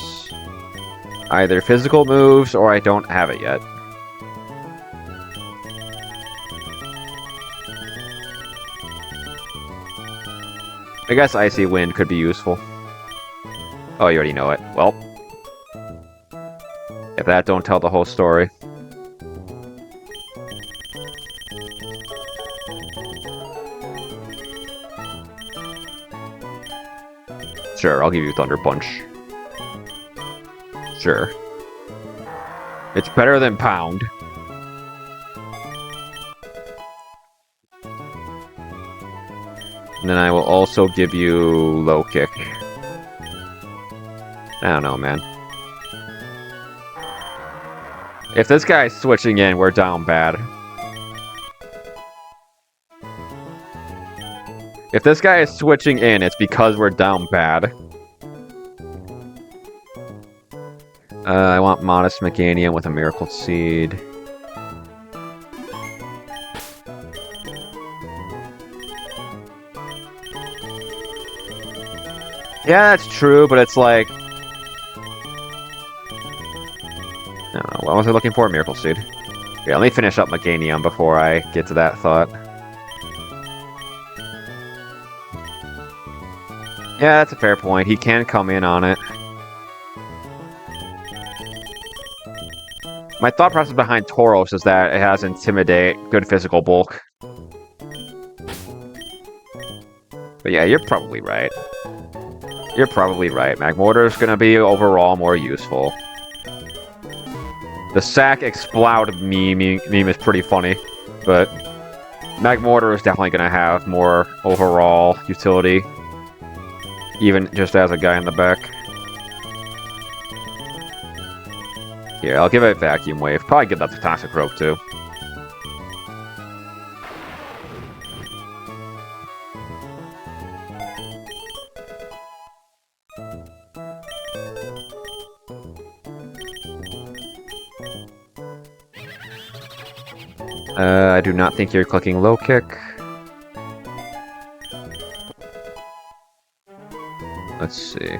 either physical moves or I don't have it yet. I guess Icy Wind could be useful. Oh, you already know it. Well, if that don't tell the whole story. Sure, I'll give you Thunder Punch. Sure. It's better than Pound. And then I will also give you Low Kick. I don't know, man. If this guy's switching in, we're down bad. If this guy is switching in, it's because we're down bad. I want Modest Meganium with a Miracle Seed. Yeah, that's true, but it's like... I don't know, what was I looking for? Miracle Seed. Yeah, let me finish up Meganium before I get to that thought. Yeah, that's a fair point. He can come in on it. My thought process behind Tauros is that it has Intimidate, good physical bulk. But yeah, you're probably right. You're probably right. Magmortar is going to be overall more useful. The Sack Exploud meme is pretty funny, but Magmortar is definitely going to have more overall utility, even just as a guy in the back. Here, I'll give it Vacuum Wave. Probably give that to Toxic Rope, too. I do not think you're clicking low kick. Let's see.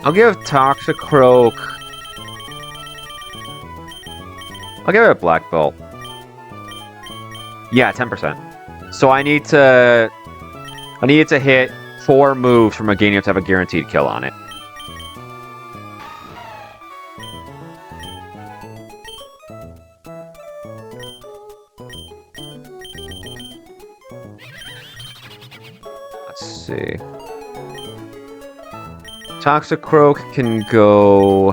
I'll give Toxic Croak. I'll give it a black belt. Yeah, 10%. So I need to hit 4 moves from a Meganium to have a guaranteed kill on it. Let's see. Toxic Croak can go...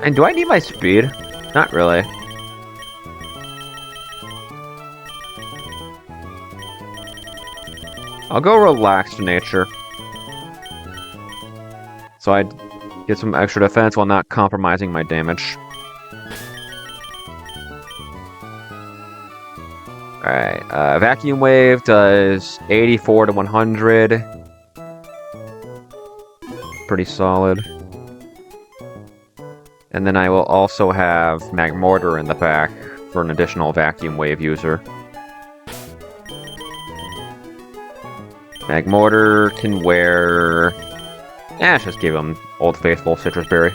And do I need my speed? Not really. I'll go Relaxed Nature. So I get some extra defense while not compromising my damage. Alright, Vacuum Wave does 84 to 100. Pretty solid. And then I will also have Magmortar in the back for an additional Vacuum Wave user. Magmortar can wear... let's just give him Old Faithful Citrus Berry.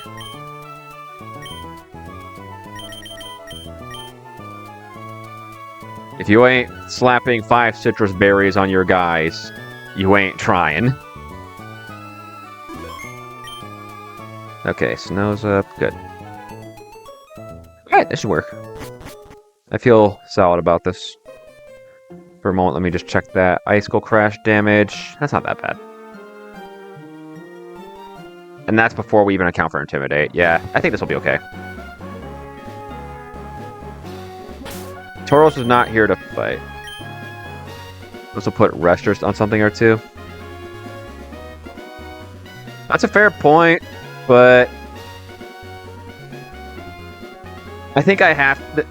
If you ain't slapping 5 Citrus Berries on your guys, you ain't trying. Okay, Snow's up. Good. Alright, this should work. I feel solid about this. For a moment, let me just check that. Icicle Crash damage. That's not that bad. And that's before we even account for Intimidate. Yeah, I think this will be okay. Tauros is not here to fight. This will put Resters on something or two. That's a fair point, but... I think I have to...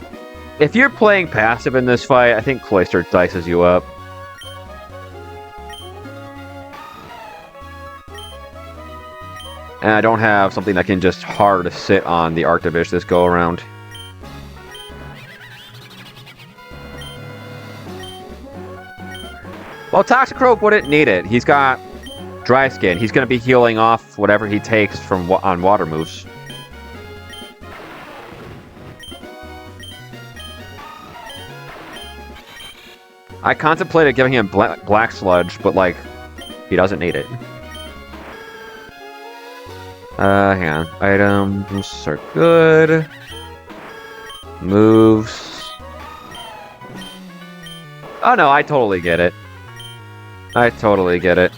If you're playing passive in this fight, I think Cloister dices you up. And I don't have something that can just hard sit on the Arctivish this go around. Well, Toxic Croak wouldn't need it. He's got Dry Skin. He's going to be healing off whatever he takes from on water moves. I contemplated giving him Black Sludge, but, like, he doesn't need it. Hang on. Items are good. Moves. Oh, no, I totally get it. I totally get it.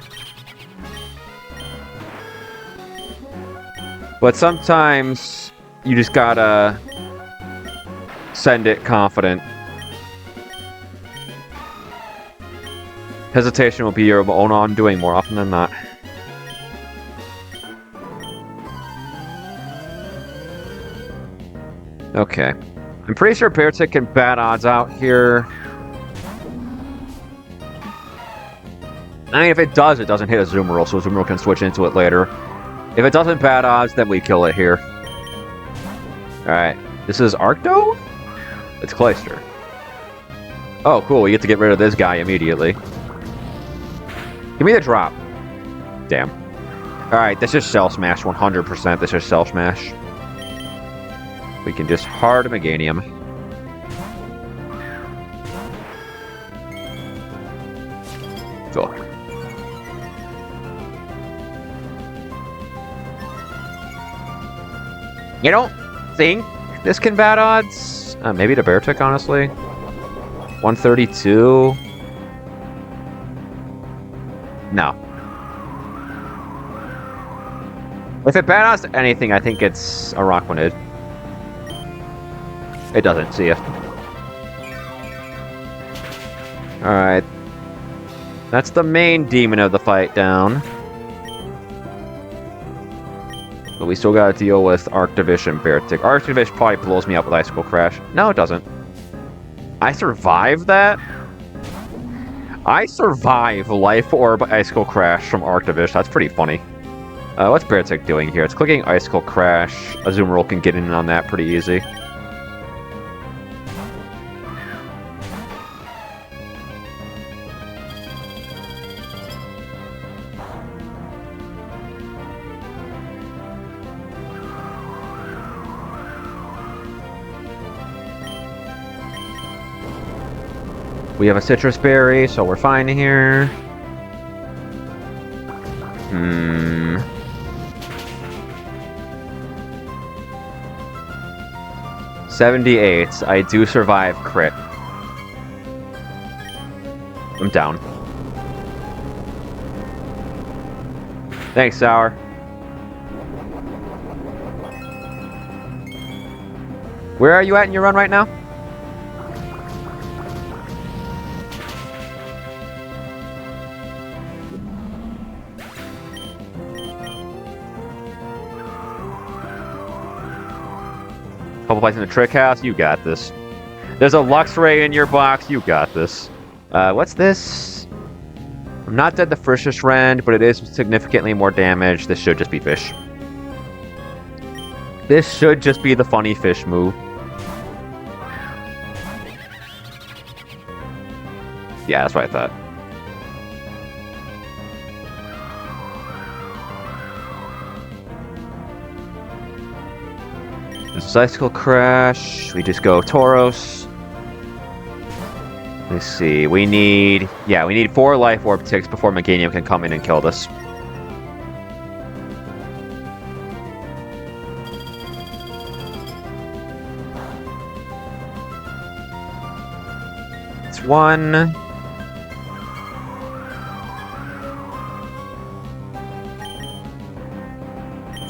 But sometimes you just gotta send it confident. Hesitation will be your own undoing more often than not. Okay. I'm pretty sure Beartick can bad odds out here. I mean, if it does, it doesn't hit a Zoomerl, so Zoomerl can switch into it later. If it doesn't bad odds, then we kill it here. Alright. This is Arcto? It's Cloister. Oh, cool. We get to get rid of this guy immediately. Give me the drop. Damn. Alright, this is Shell Smash 100%. This is Shell Smash. We can just hard Meganium. Cool. You don't think this can bad odds? Maybe to Beartick, honestly. 132. No. If it bad odds to anything, I think it's a Rockwanid. It doesn't, see ya. Alright. That's the main demon of the fight down. But we still gotta deal with Arctivish and Beartic. Arctivish probably blows me up with Icicle Crash. No, it doesn't. I survived that? I survive Life Orb Icicle Crash from Arctivish. That's pretty funny. What's Beartic doing here? It's clicking Icicle Crash. Azumarill can get in on that pretty easy. We have a Citrus Berry, so we're fine here. 78. I do survive crit. I'm down. Thanks, Sour. Where are you at in your run right now? Couple places in the Trick House, you got this. There's a Luxray in your box, you got this. What's this? I'm not dead the Frisch's Rend, but it is significantly more damage. This should just be fish. This should just be the funny fish move. Yeah, that's what I thought. Icicle Crash. We just go Tauros. Let's see. We need 4 Life Orb ticks before Meganium can come in and kill this. It's 1.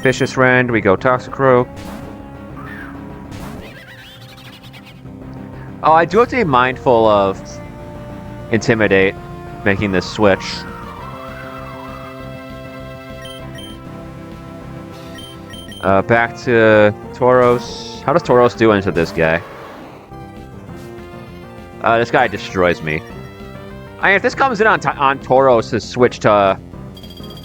Vicious Rend. We go Toxicroak. Oh, I do have to be mindful of Intimidate, making this switch. Back to Tauros. How does Tauros do into this guy? This guy destroys me. If this comes in on Tauros' switch to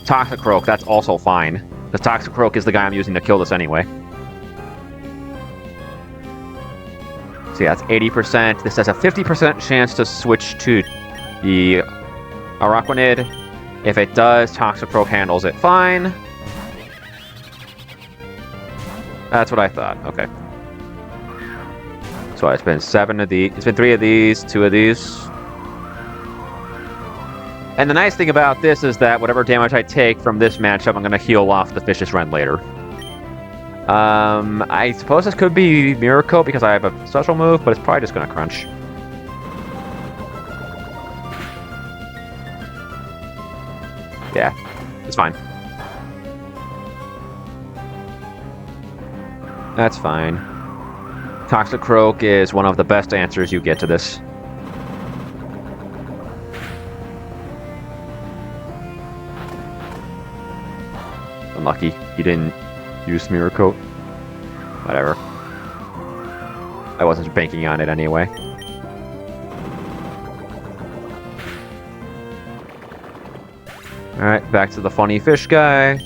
Toxicroak, that's also fine. Because Toxicroak is the guy I'm using to kill this anyway. So yeah, that's 80%. This has a 50% chance to switch to the Araquanid. If it does, Toxicroak handles it fine. That's what I thought. Okay. So it's been 7 of these. It's been 3 of these, 2 of these. And the nice thing about this is that whatever damage I take from this matchup, I'm going to heal off the Vicious Rend later. I suppose this could be Miracle because I have a special move, but it's probably just going to crunch. Yeah, it's fine. That's fine. Toxicroak is one of the best answers you get to this. Unlucky. He didn't use Miracle. Whatever. I wasn't banking on it anyway. Alright, back to the funny fish guy.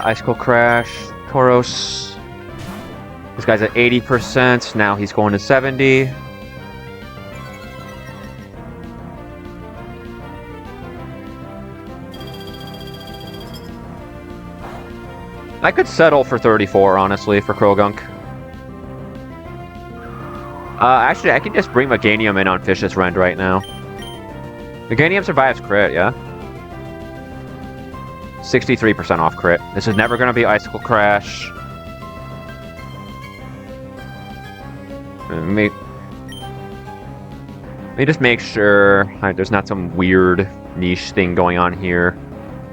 Icicle Crash, Tauros. This guy's at 80%, now he's going to 70. I could settle for 34, honestly, for Krogunk. Actually, I can just bring Meganium in on Vicious Rend right now. Meganium survives crit, yeah? 63% off crit. This is never going to be Icicle Crash. Let me just make sure there's not some weird niche thing going on here.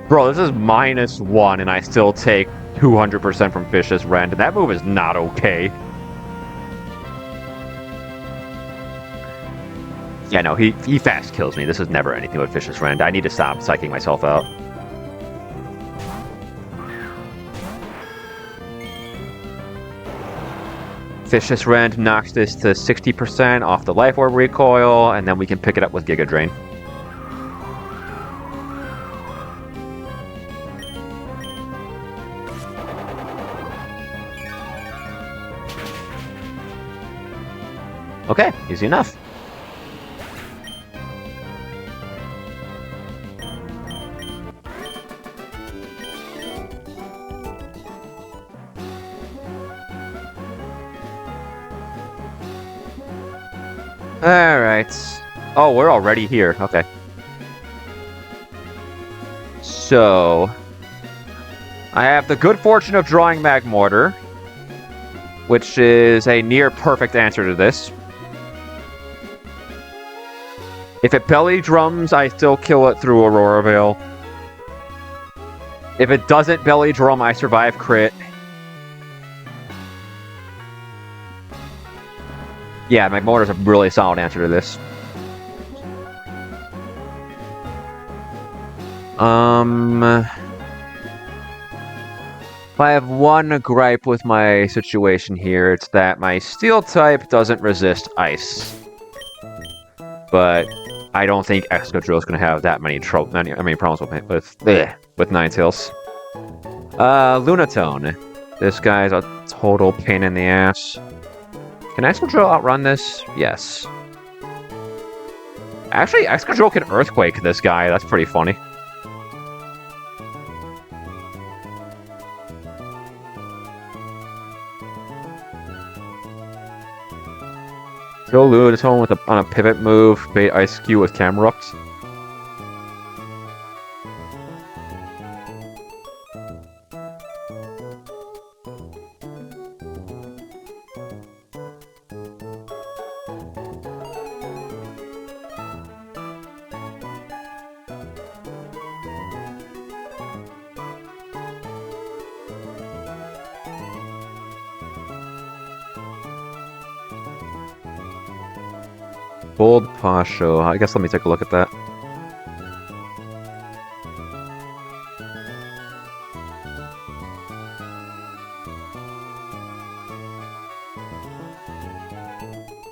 Bro, this is -1 and I still take 200% from Vicious Rend. That move is not okay. Yeah, no, he fast kills me. This is never anything but Vicious Rend. I need to stop psyching myself out. Vicious Rend knocks this to 60% off the Life Orb recoil, and then we can pick it up with Giga Drain. Okay, easy enough. Alright. Oh, we're already here. Okay. So... I have the good fortune of drawing Magmortar, which is a near-perfect answer to this. If it belly drums, I still kill it through Aurora Veil. If it doesn't belly drum, I survive crit. Yeah, Magmortar's a really solid answer to this. If I have one gripe with my situation here, it's that my Steel type doesn't resist Ice. But I don't think Excadrill is going to have that many problems with Ninetales. Lunatone. This guy's a total pain in the ass. Can Excadrill outrun this? Yes. Actually, Excadrill can Earthquake this guy. That's pretty funny. Kill Lunatone on a pivot move. Bait Ice Cube with Camerupt. Bold Pasho. I guess let me take a look at that.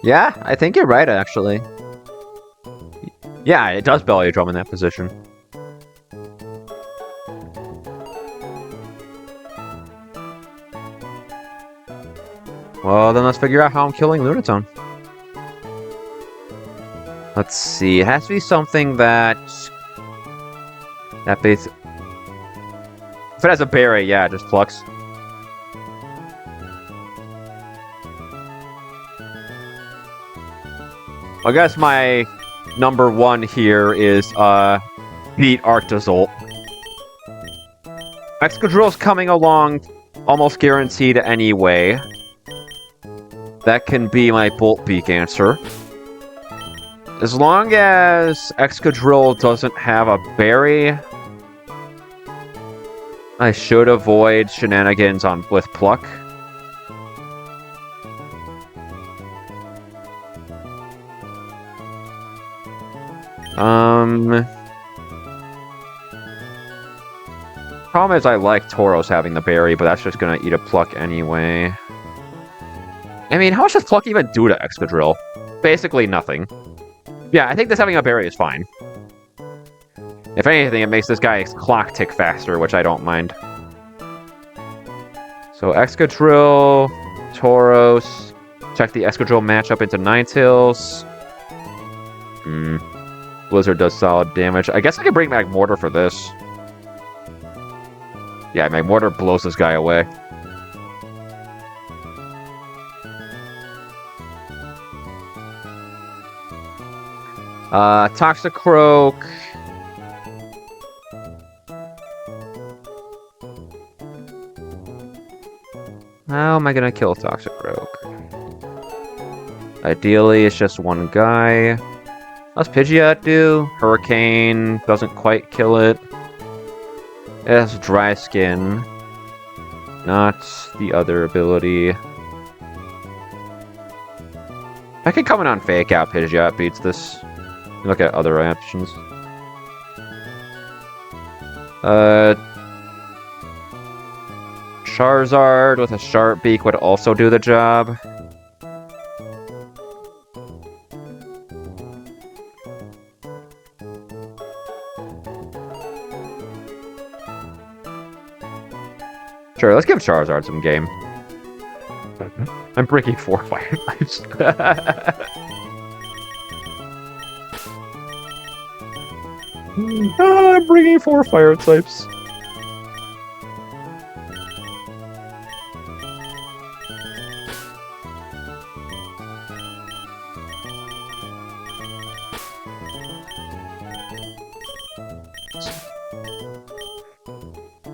Yeah, I think you're right, actually. Yeah, it does belly drum in that position. Well, then let's figure out how I'm killing Lunatone. Let's see, it has to be something that base... If it has a berry, yeah, it just plucks. I guess my number one here is, beat Arctozolt. Excadrill's coming along almost guaranteed anyway. That can be my Bolt Beak answer. As long as Excadrill doesn't have a berry, I should avoid shenanigans with Pluck. Problem is I like Tauros having the berry, but that's just gonna eat a Pluck anyway. I mean, how much does Pluck even do to Excadrill? Basically nothing. Yeah, I think this having a berry is fine. If anything, it makes this guy's clock tick faster, which I don't mind. So Excadrill, Tauros. Check the Excadrill matchup into Ninetales. Blizzard does solid damage. I guess I can bring Magmortar for this. Yeah, Magmortar blows this guy away. Toxicroak. How am I gonna kill Toxicroak? Ideally, it's just one guy. How's Pidgeot do? Hurricane doesn't quite kill it. It has Dry Skin. Not the other ability. I could come in on Fake Out. Pidgeot beats this. Look at other options. Uh, Charizard with a Sharp Beak would also do the job. Sure, let's give Charizard some game. I'm breaking 4 fire types. I'm bringing 4 fire types.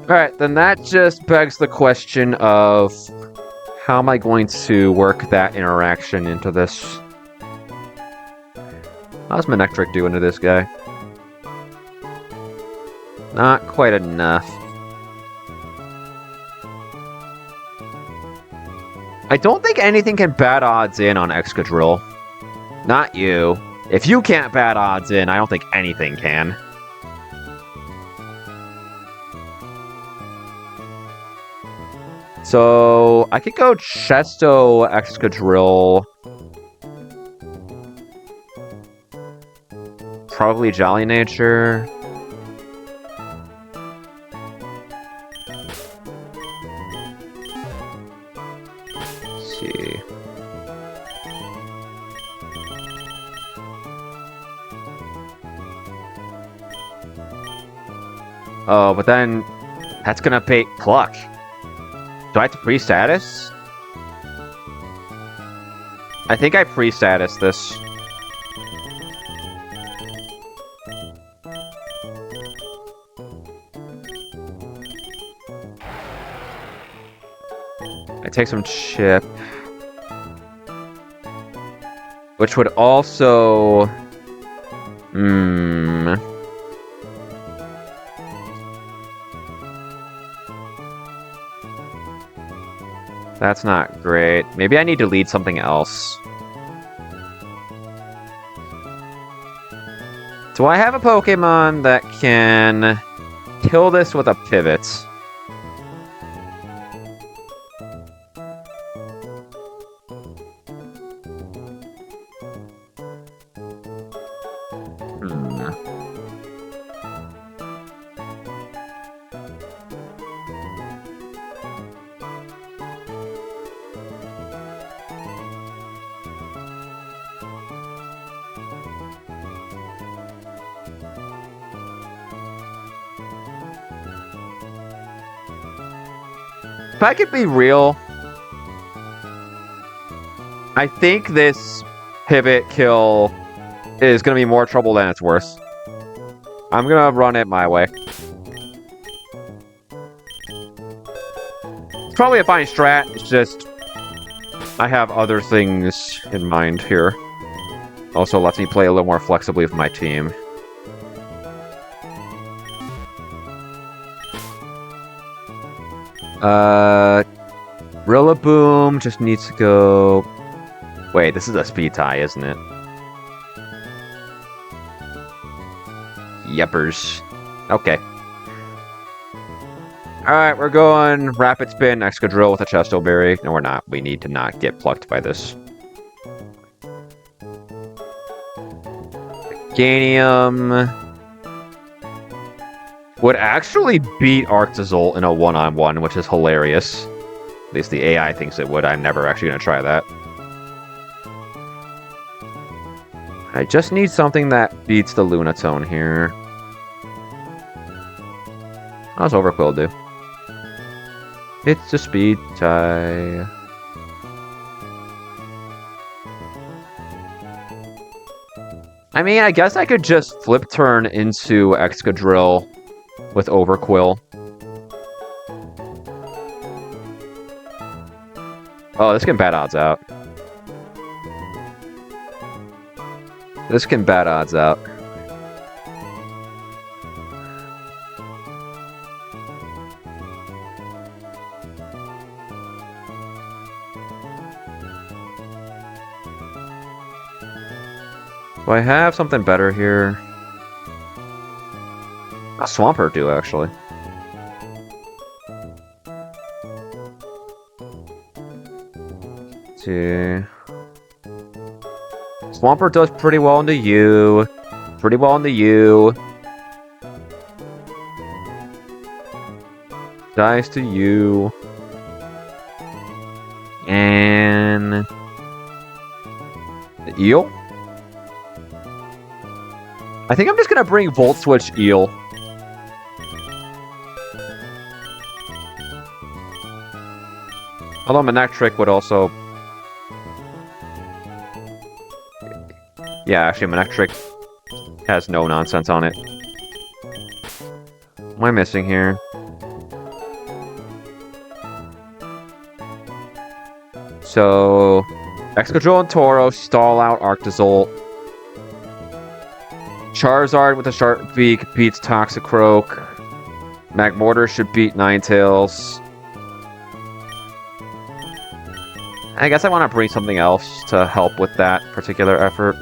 Alright, then that just begs the question of how am I going to work that interaction into this? How's Manectric do into this guy? Not quite enough. I don't think anything can bat odds in on Excadrill. Not you. If you can't bat odds in, I don't think anything can. So, I could go Chesto, Excadrill. Probably Jolly Nature. Let's see. Oh, but then that's gonna pay Pluck. Do I have to pre-status? I think I pre-status this. I take some chip. Which would also... That's not great. Maybe I need to lead something else. Do I have a Pokemon that can kill this with a pivot? If I could be real, I think this pivot kill is going to be more trouble than it's worth. I'm going to run it my way. It's probably a fine strat, it's just I have other things in mind here. Also lets me play a little more flexibly with my team. Rillaboom just needs to go... Wait, this is a speed tie, isn't it? Yeppers. Okay. Alright, we're going Rapid Spin, Excadrill with a Chesto Berry. No, we're not. We need to not get plucked by this. Ganium would actually beat Arctozolt in a one-on-one, which is hilarious. At least the AI thinks it would. I'm never actually going to try that. I just need something that beats the Lunatone here. How's Overquill do? It's a speed tie. I mean, I guess I could just flip turn into Excadrill with Overquill. Oh, this can bat odds out. This can bat odds out. Do I have something better here? A Swampert do, actually. Let's see. Swampert does pretty well into you. Pretty well into you. Dies to you. And... the eel? I think I'm just gonna bring Volt Switch Eel. Although Manectric would also... yeah, actually Manectric has no nonsense on it. What am I missing here? So... Excadrill and Tauros stall out Arctozolt. Charizard with a Sharp Beak beats Toxicroak. Magmortar should beat Ninetales. I guess I want to bring something else to help with that particular effort.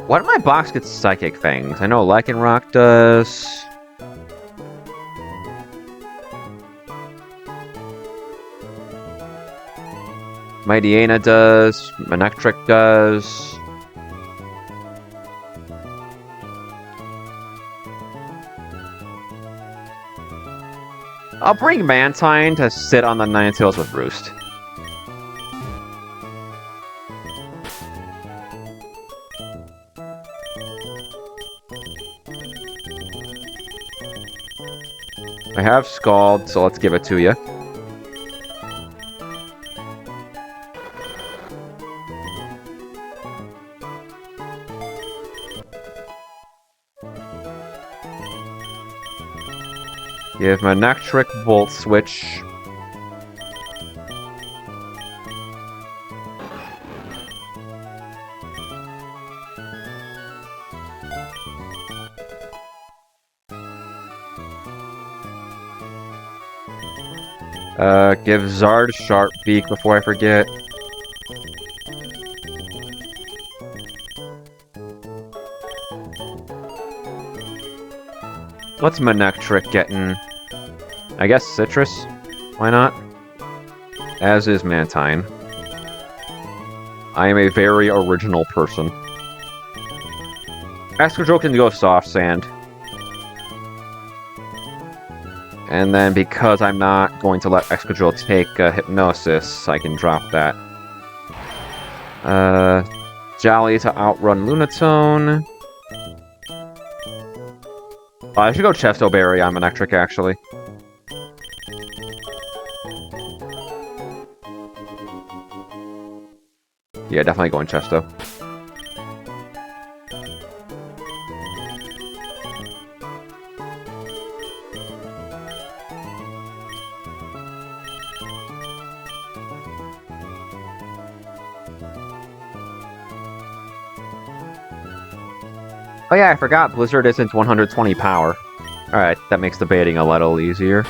Why did my box get Psychic Fangs? I know Lycanroc does. Mightyena does. Manectric does. I'll bring Mantine to sit on the Ninetales with Roost. I have Scald, so let's give it to you. Give Manectric Volt Switch. Give Zard Sharp Beak before I forget. What's Manectric getting? I guess Citrus? Why not? As is Mantine. I am a very original person. Excadrill can go Soft Sand. And then because I'm not going to let Excadrill take Hypnosis, I can drop that. Jolly to outrun Lunatone. I should go Chesto Berry on Manectric, actually. Yeah, definitely going Chesto. Oh yeah, I forgot Blizzard isn't 120 power. Alright, that makes debating a little easier.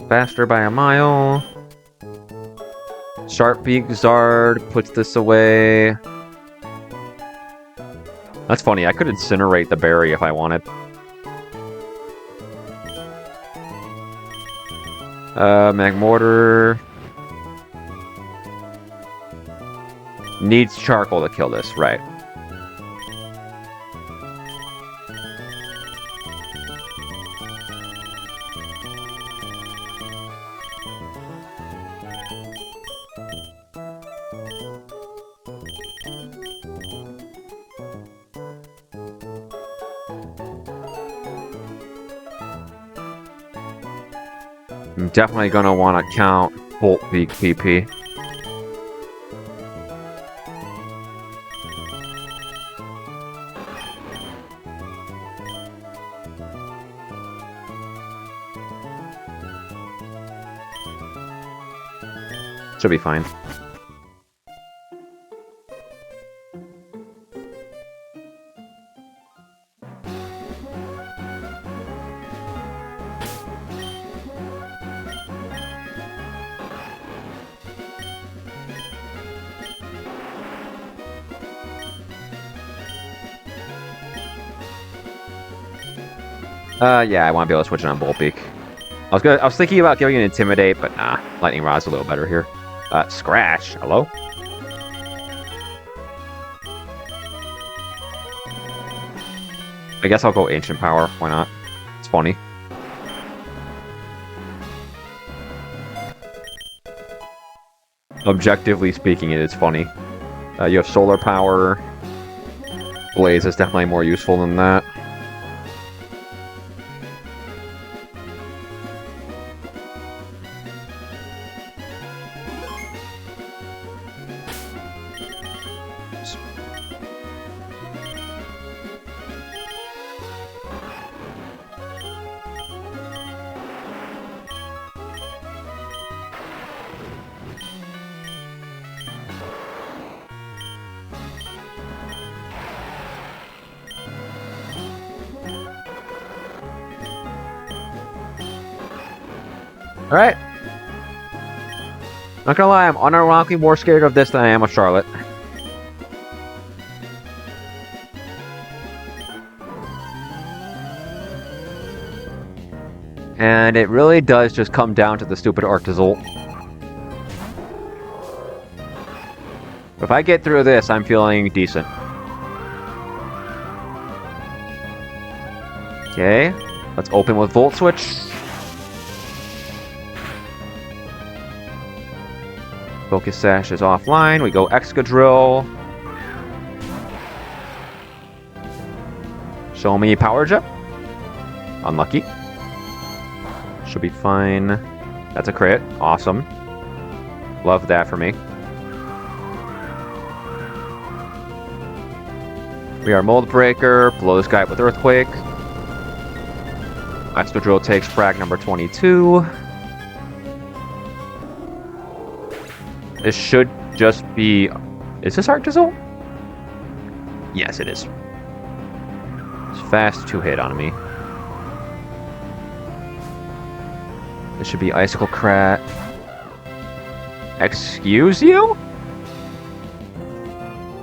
Faster by a mile. Sharp Beak Zard puts this away. That's funny, I could incinerate the berry if I wanted. Magmortar needs charcoal to kill this, right? I'm definitely gonna want to count Bolt Beak PP. Should be fine. Yeah, I want to be able to switch it on Bolt Beak. I was thinking about giving it Intimidate, but nah, Lightning Rod's a little better here. Scratch. Hello? I guess I'll go Ancient Power. Why not? It's funny. Objectively speaking, it is funny. You have Solar Power. Blaze is definitely more useful than that. Alright. Not gonna lie, I'm unironically more scared of this than I am of Charlotte. And it really does just come down to the stupid Arctozolt. If I get through this, I'm feeling decent. Okay, let's open with Volt Switch. Focus Sash is offline. We go Excadrill. Show me Power Jet. Unlucky. Should be fine. That's a crit. Awesome. Love that for me. We are Mold Breaker. Blow this guy with Earthquake. Excadrill takes frag number 22. This should just be... Is this Arctozolt? Yes, it is. It's fast to hit on me. This should be Icicle Crat. Excuse you?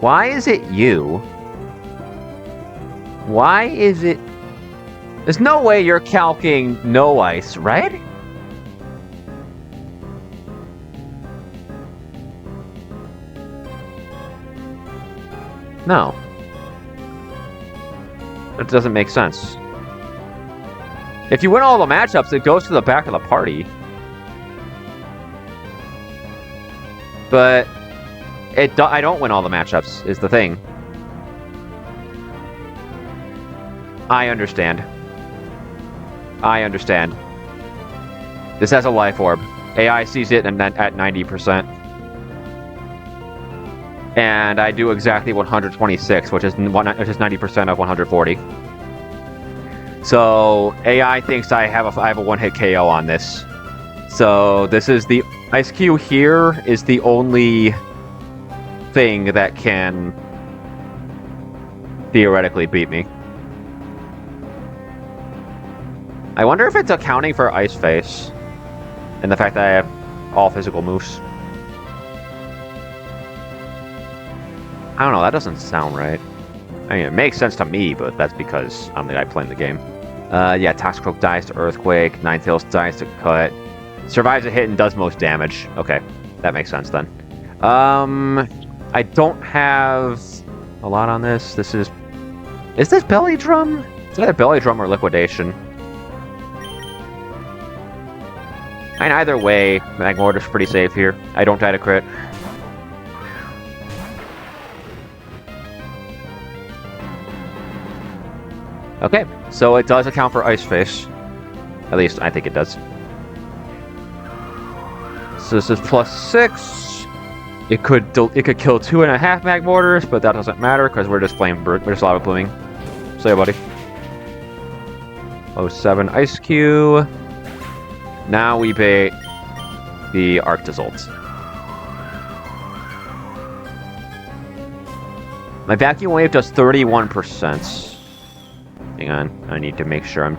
Why is it you? Why is it... There's no way you're calcing no ice, right? No. That doesn't make sense. If you win all the matchups, it goes to the back of the party. But I don't win all the matchups, is the thing. I understand. I understand. This has a Life Orb. AI sees it at 90%. And I do exactly 126, which is 90% of 140. So AI thinks I have a one-hit KO on this. So this is the Ice Cube here is the only thing that can theoretically beat me. I wonder if it's accounting for Ice Face and the fact that I have all physical moves. I don't know, that doesn't sound right. I mean, it makes sense to me, but that's because I'm the guy playing the game. Yeah, Toxicroak dies to Earthquake, Ninetales dies to Cut, survives a hit and does most damage. Okay, that makes sense then. I don't have a lot on this. This is this Belly Drum? It's either Belly Drum or Liquidation. And either way, Magmortar's pretty safe here. I don't die to crit. Okay, so it does account for Ice Face. At least, I think it does. So this is +6. It could kill 2.5 Magmortars, but that doesn't matter because we're just Lava Blooming. So yeah, buddy. 07 Ice Cube. Now we bait the Arctozolt. My vacuum wave does 31%. Hang on, I need to make sure I'm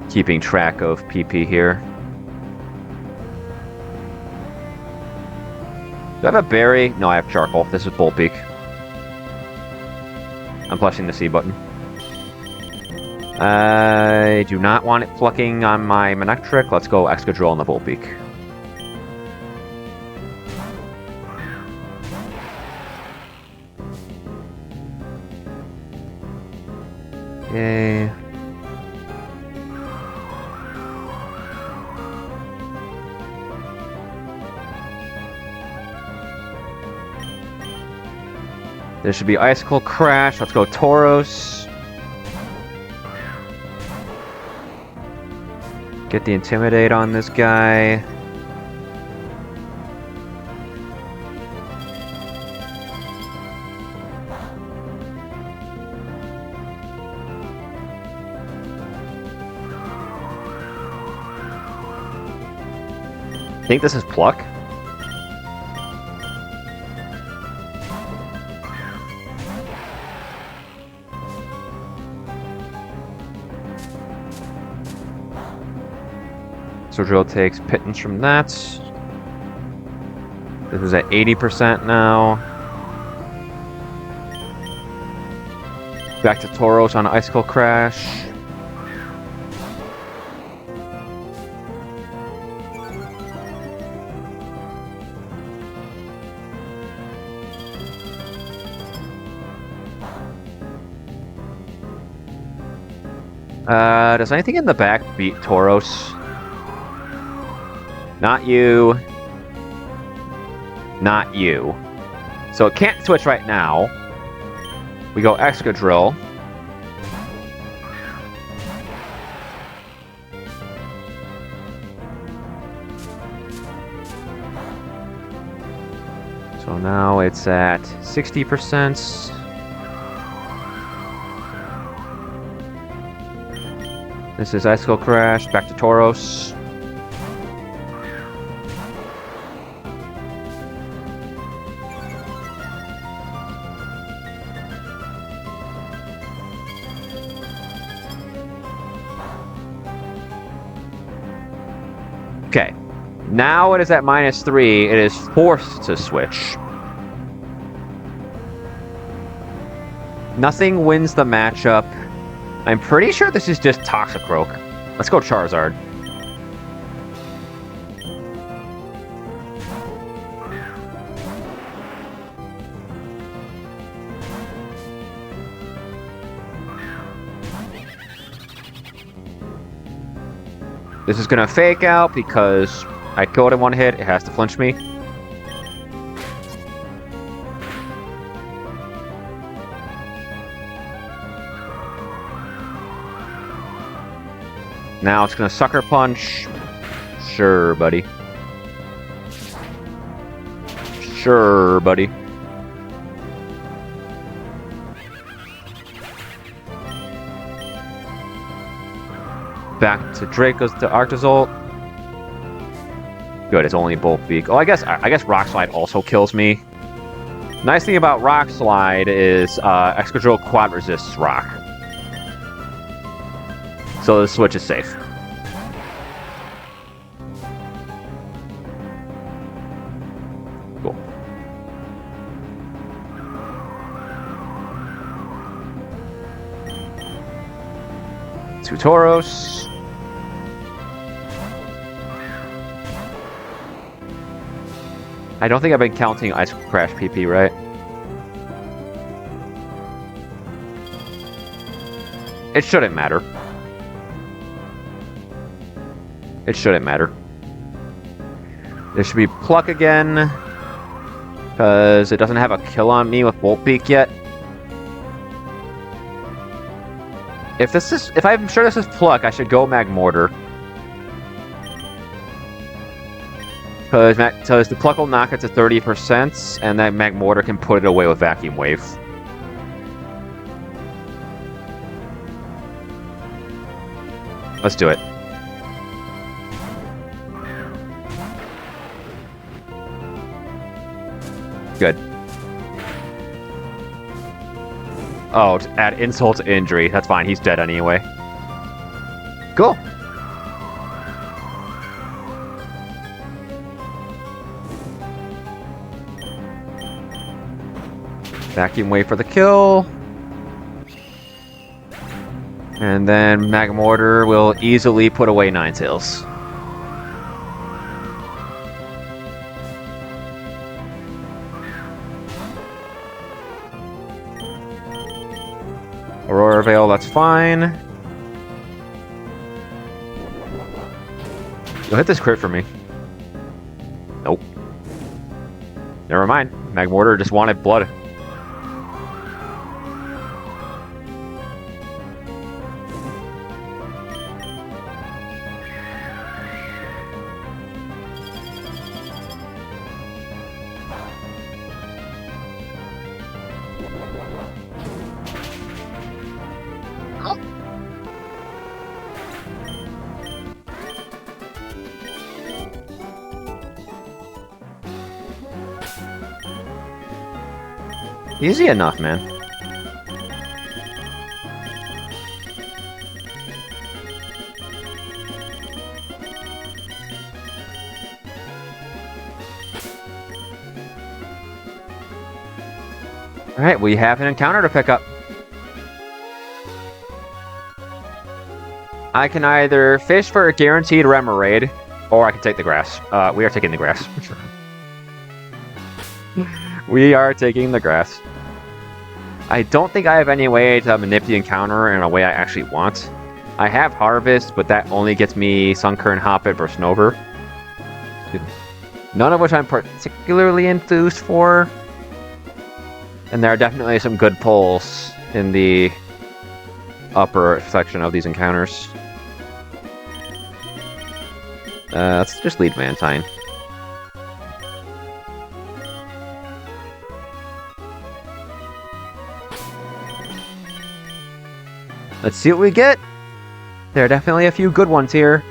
keeping track of PP here. Do I have a berry? No, I have charcoal. This is Bolt Beak. I'm pressing the C button. I do not want it plucking on my Manectric. Let's go Excadrill on the Bolt Beak. Yay. There should be Icicle Crash. Let's go Tauros. Get the Intimidate on this guy. I think this is Pluck. So Drill takes pittance from that. This is at 80% now. Back to Tauros on Icicle Crash. Does anything in the back beat Tauros? Not you. Not you. So it can't switch right now. We go Excadrill. So now it's at 60%. This is Icicle Crash, back to Tauros. Okay, now it is at -3. It is forced to switch. Nothing wins the matchup. I'm pretty sure this is just Toxicroak. Let's go Charizard. This is gonna fake out because I killed it in one hit. It has to flinch me. Now it's gonna Sucker Punch. Sure, buddy. Sure, buddy. Back to Draco's to Arctozolt. Good, it's only Bolt Beak. Oh, I guess Rock Slide also kills me. Nice thing about Rock Slide is Excadrill quad resists Rock. So the switch is safe. Cool. Two Tauros. I don't think I've been counting Ice Crash PP, right? It shouldn't matter. It shouldn't matter. There should be Pluck again, because it doesn't have a kill on me with Bolt Beak yet. If I'm sure this is Pluck, I should go Magmortar. Because the Pluck will knock it to 30%, and then Magmortar can put it away with Vacuum Wave. Let's do it. Good. Oh, to add insult to injury. That's fine. He's dead anyway. Cool. Vacuum wave for the kill. And then Magmortar will easily put away Ninetales. Aurora Veil, that's fine. You'll hit this crit for me. Nope. Never mind. Magmortar just wanted blood. Easy enough, man. Alright, we have an encounter to pick up. I can either fish for a guaranteed Remoraid, or I can take the grass. We are taking the grass. We are taking the grass. I don't think I have any way to manipulate the encounter in a way I actually want. I have Harvest, but that only gets me Sunkern, Hoppet, versus Snover. None of which I'm particularly enthused for. And there are definitely some good pulls in the upper section of these encounters. Let's just lead Mantine. Let's see what we get. There are definitely a few good ones here.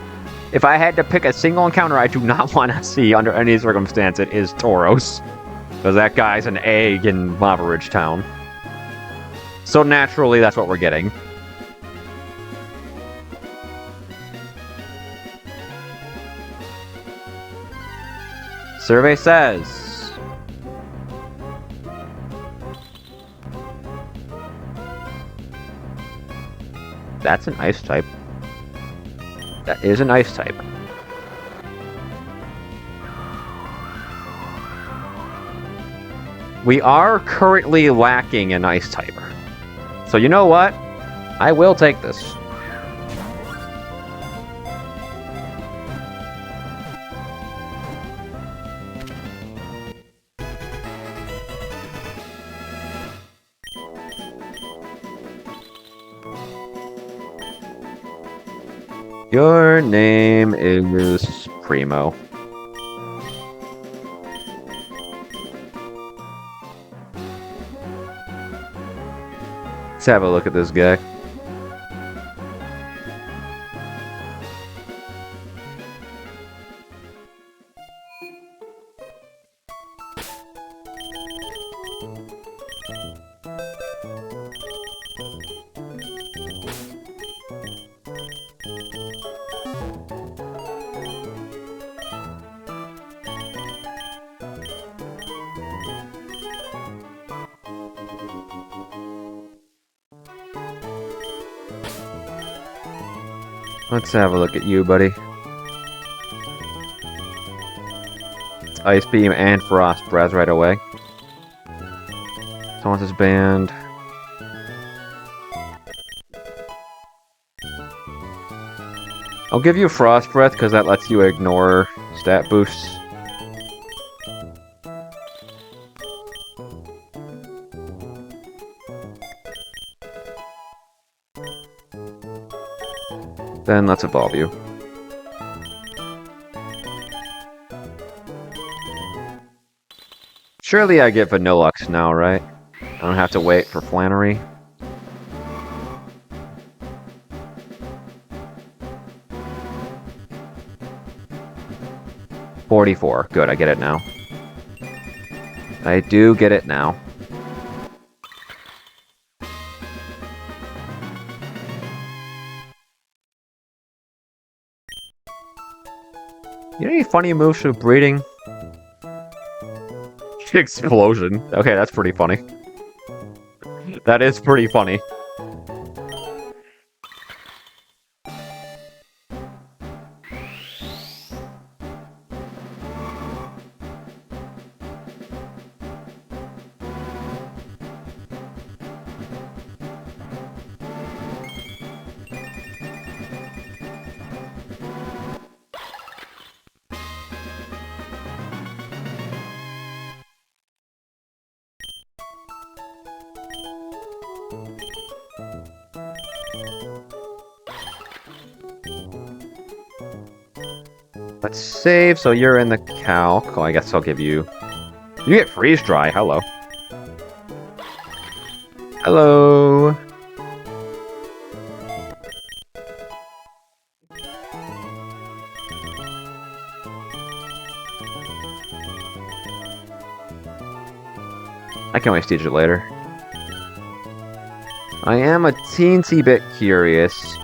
If I had to pick a single encounter I do not want to see under any circumstance, it is Tauros. Because that guy's an egg in Lava Ridge Town. So naturally, that's what we're getting. Survey says... That's an ice type. That is an ice type. We are currently lacking an ice type. So you know what? I will take this. Your name is Primo. Let's have a look at this guy. Let's have a look at you, buddy. It's Ice Beam and Frost Breath right away. Tauntus Band. I'll give you Frost Breath because that lets you ignore stat boosts. Then let's evolve you. Surely I get Vanillux now, right? I don't have to wait for Flannery. $44. Good, I get it now. I do get it now. You know any funny moves for breeding? Explosion. Okay, that's pretty funny. That is pretty funny. Let's save, so you're in the calc. Oh, I guess I'll give you... You get freeze dry, hello. Hello! I can always teach it later. I am a teensy bit curious.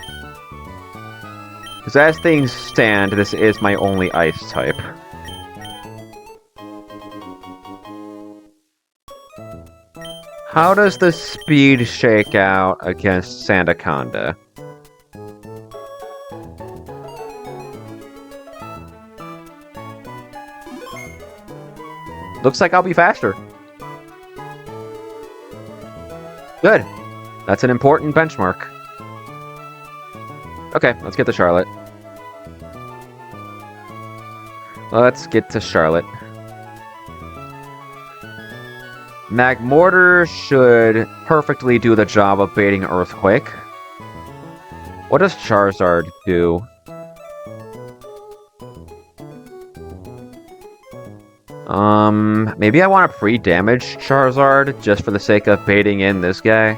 Because as things stand, this is my only ice type. How does the speed shake out against Sandaconda? Looks like I'll be faster. Good. That's an important benchmark. Okay, let's get to Charlotte. Let's get to Charlotte. Magmortar should perfectly do the job of baiting Earthquake. What does Charizard do? Maybe I want to pre-damage Charizard just for the sake of baiting in this guy.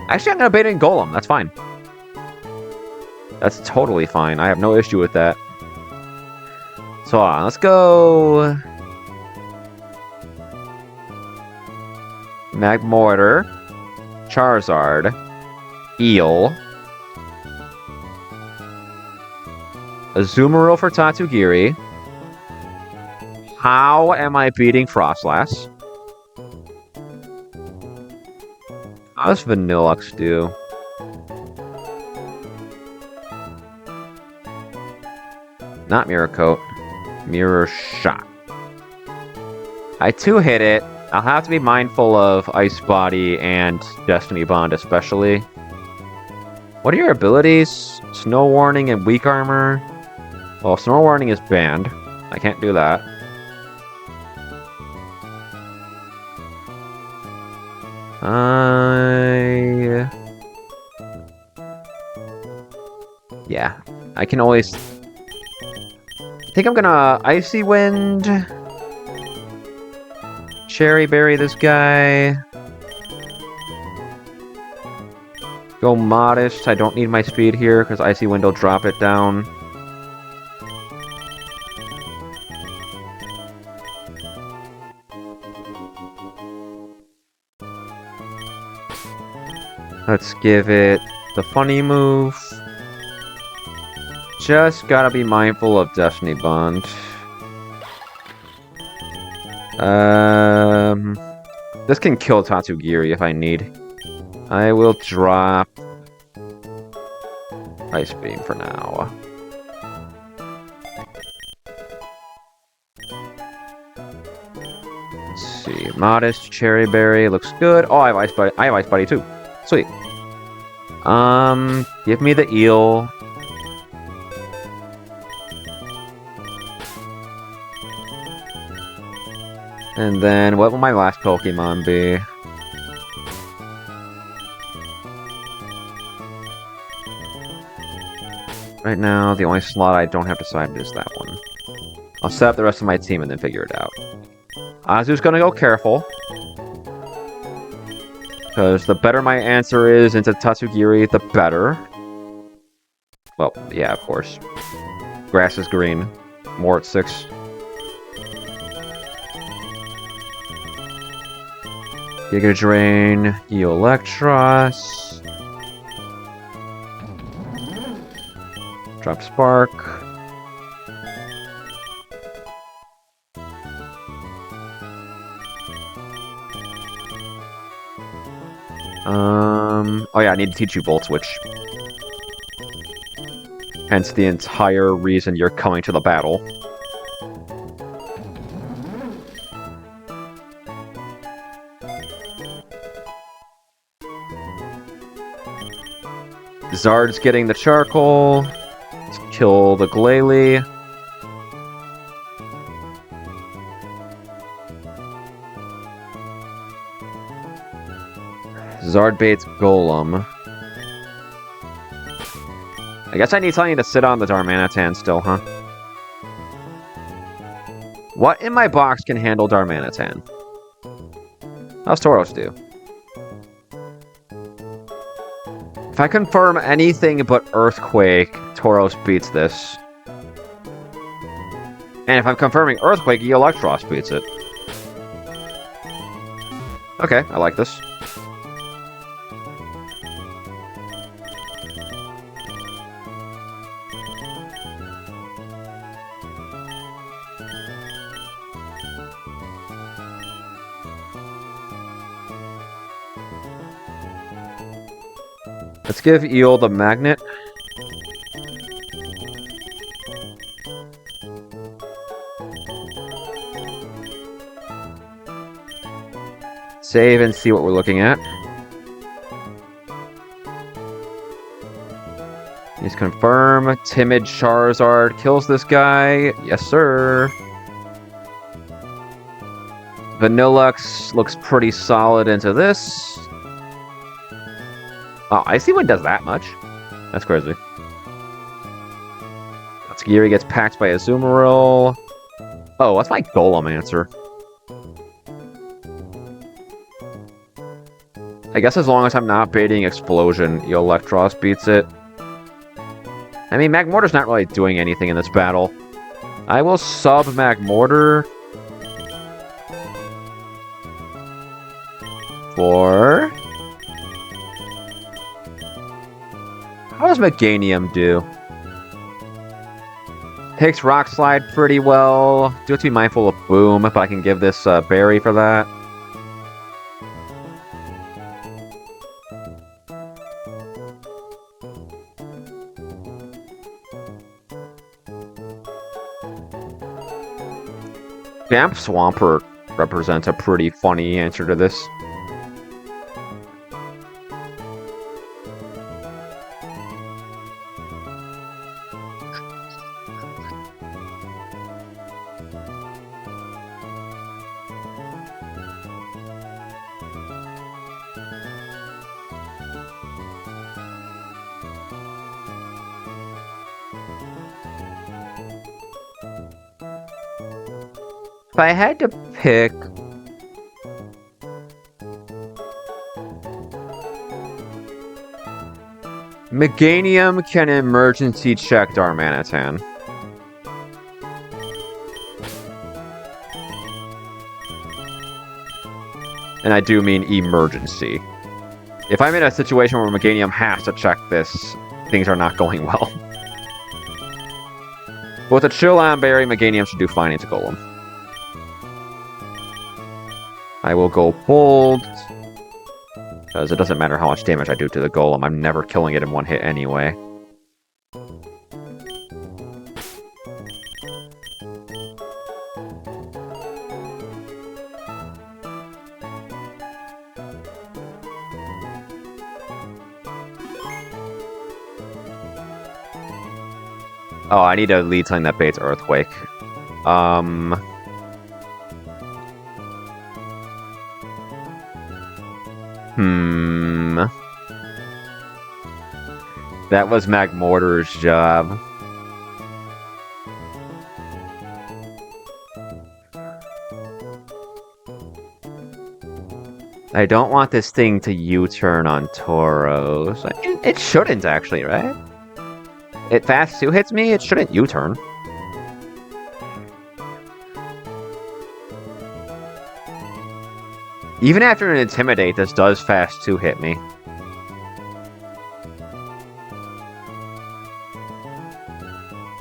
Actually, I'm gonna bait in Golem. That's fine. That's totally fine. I have no issue with that. So, let's go... Magmortar, Charizard, Eel, Azumarill for Tatsugiri. How am I beating Frostlass? How does Vanillux do? Not Mirror Coat. Mirror Shot. I two-hit it. I'll have to be mindful of Ice Body and Destiny Bond especially. What are your abilities? Snow Warning and Weak Armor? Well, Snow Warning is banned. I can't do that. Yeah, I can always... I think I'm gonna Icy Wind... Cherry Berry this guy... Go Modest, I don't need my speed here, because Icy Wind will drop it down. Let's give it the funny move. Just gotta be mindful of Destiny Bond. This can kill Tatsugiri if I need. I will drop Ice Beam for now. Let's see. Modest, Cherry Berry, looks good. Oh, I have Ice Buddy. I have Ice Buddy too. Sweet. Give me the eel. And then, what will my last Pokemon be? Right now, the only slot I don't have decided is that one. I'll set up the rest of my team and then figure it out. Azu's gonna go careful. Because the better my answer is into Tatsugiri, the better. Well, yeah, of course. Grass is green. More at 6. Giga Drain, Electros. Drop Spark. Oh yeah, I need to teach you Volt Switch. Hence the entire reason you're coming to the battle. Zard's getting the charcoal. Let's kill the Glalie. Zard baits Golem. I guess I need something to sit on the Darmanitan still, huh? What in my box can handle Darmanitan? How's Tauros do? If I confirm anything but Earthquake, Tauros beats this. And if I'm confirming Earthquake, Eelektross beats it. Okay, I like this. Let's give Eel the magnet. Save and see what we're looking at. Please confirm. Timid Charizard kills this guy. Yes, sir. Vanillux looks pretty solid into this. Oh, Icy Wind does that much? That's crazy. Skiri gets packed by Azumarill. Oh, what's my Golem answer? I guess as long as I'm not baiting Explosion, Eelektross beats it. I mean, Magmortar's not really doing anything in this battle. I will sub Magmortar for... How does Meganium do? Takes Rock Slide pretty well. Do have to be mindful of Boom, if I can give this Berry for that. Vamp Swampert represents a pretty funny answer to this. If I had to pick... Meganium can emergency check Darmanitan. And I do mean emergency. If I'm in a situation where Meganium has to check this, things are not going well. But with a Chill on Berry, Meganium should do fine into Golem. I will go Bold, because it doesn't matter how much damage I do to the Golem, I'm never killing it in one hit anyway. Oh, I need a lead sign that baits Earthquake. That was Magmortar's job. I don't want this thing to U-turn on Tauros. I mean, it shouldn't, actually, right? It fast 2 hits me, it shouldn't U-turn. Even after an Intimidate, this does fast 2 hit me.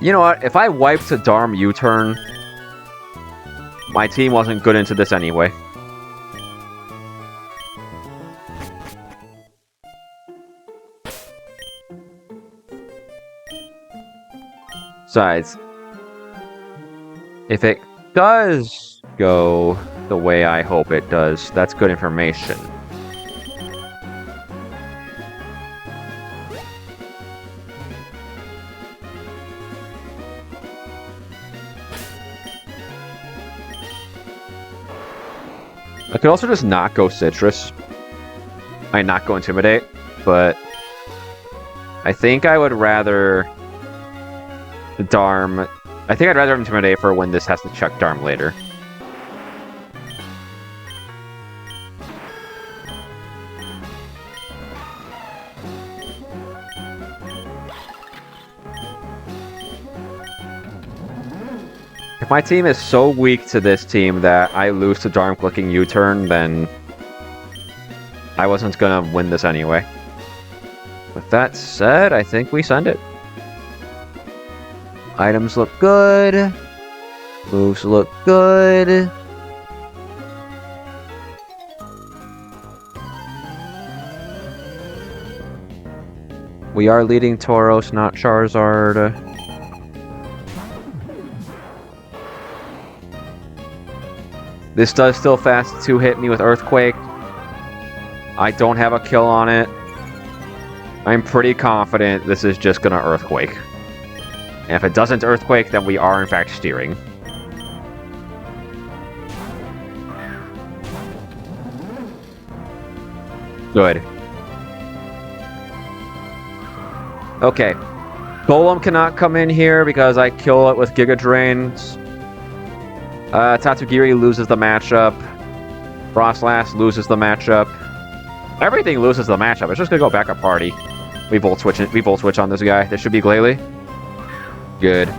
You know what? If I wiped a Darm U-turn, my team wasn't good into this anyway. Besides, if it does go the way I hope it does, that's good information. I could also just not go Citrus. I not go Intimidate, but I think I would rather Darm. I think I'd rather Intimidate for when this has to check Darm later. If my team is so weak to this team that I lose to Darm clicking U-turn, then I wasn't gonna win this anyway. With that said, I think we send it. Items look good. Moves look good. We are leading Tauros, not Charizard. This does still fast to hit me with Earthquake. I don't have a kill on it. I'm pretty confident this is just gonna Earthquake. And if it doesn't Earthquake, then we are in fact steering. Good. Okay. Golem cannot come in here because I kill it with Giga Drains. Tatsugiri loses the matchup. Frostlass loses the matchup. Everything loses the matchup. It's just gonna go back up party. We Volt Switch it. We Volt Switch on this guy. This should be Glalie. Good.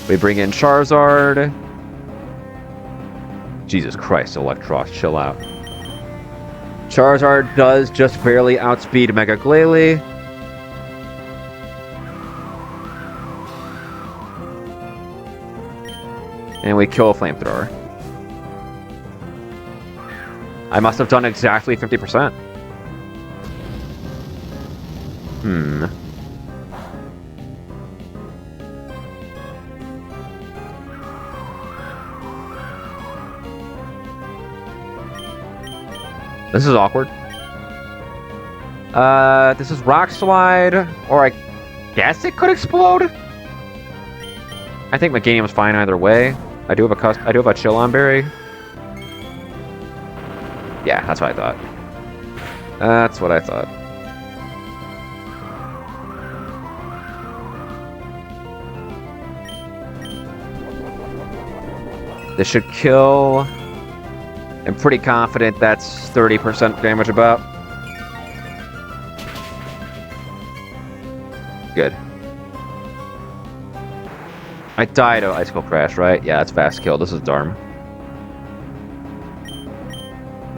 We bring in Charizard. Jesus Christ, Electros, chill out. Charizard does just barely outspeed Mega Glalie. And we kill a Flamethrower. I must have done exactly 50%. This is awkward. This is Rock Slide, or I guess it could explode. I think Meganium's fine either way. I do have a Chill-On Berry. Yeah, that's what I thought. That's what I thought. This should kill. I'm pretty confident that's 30% damage about. Good. I died of Icicle Crash, right? Yeah, it's fast kill. This is Darm.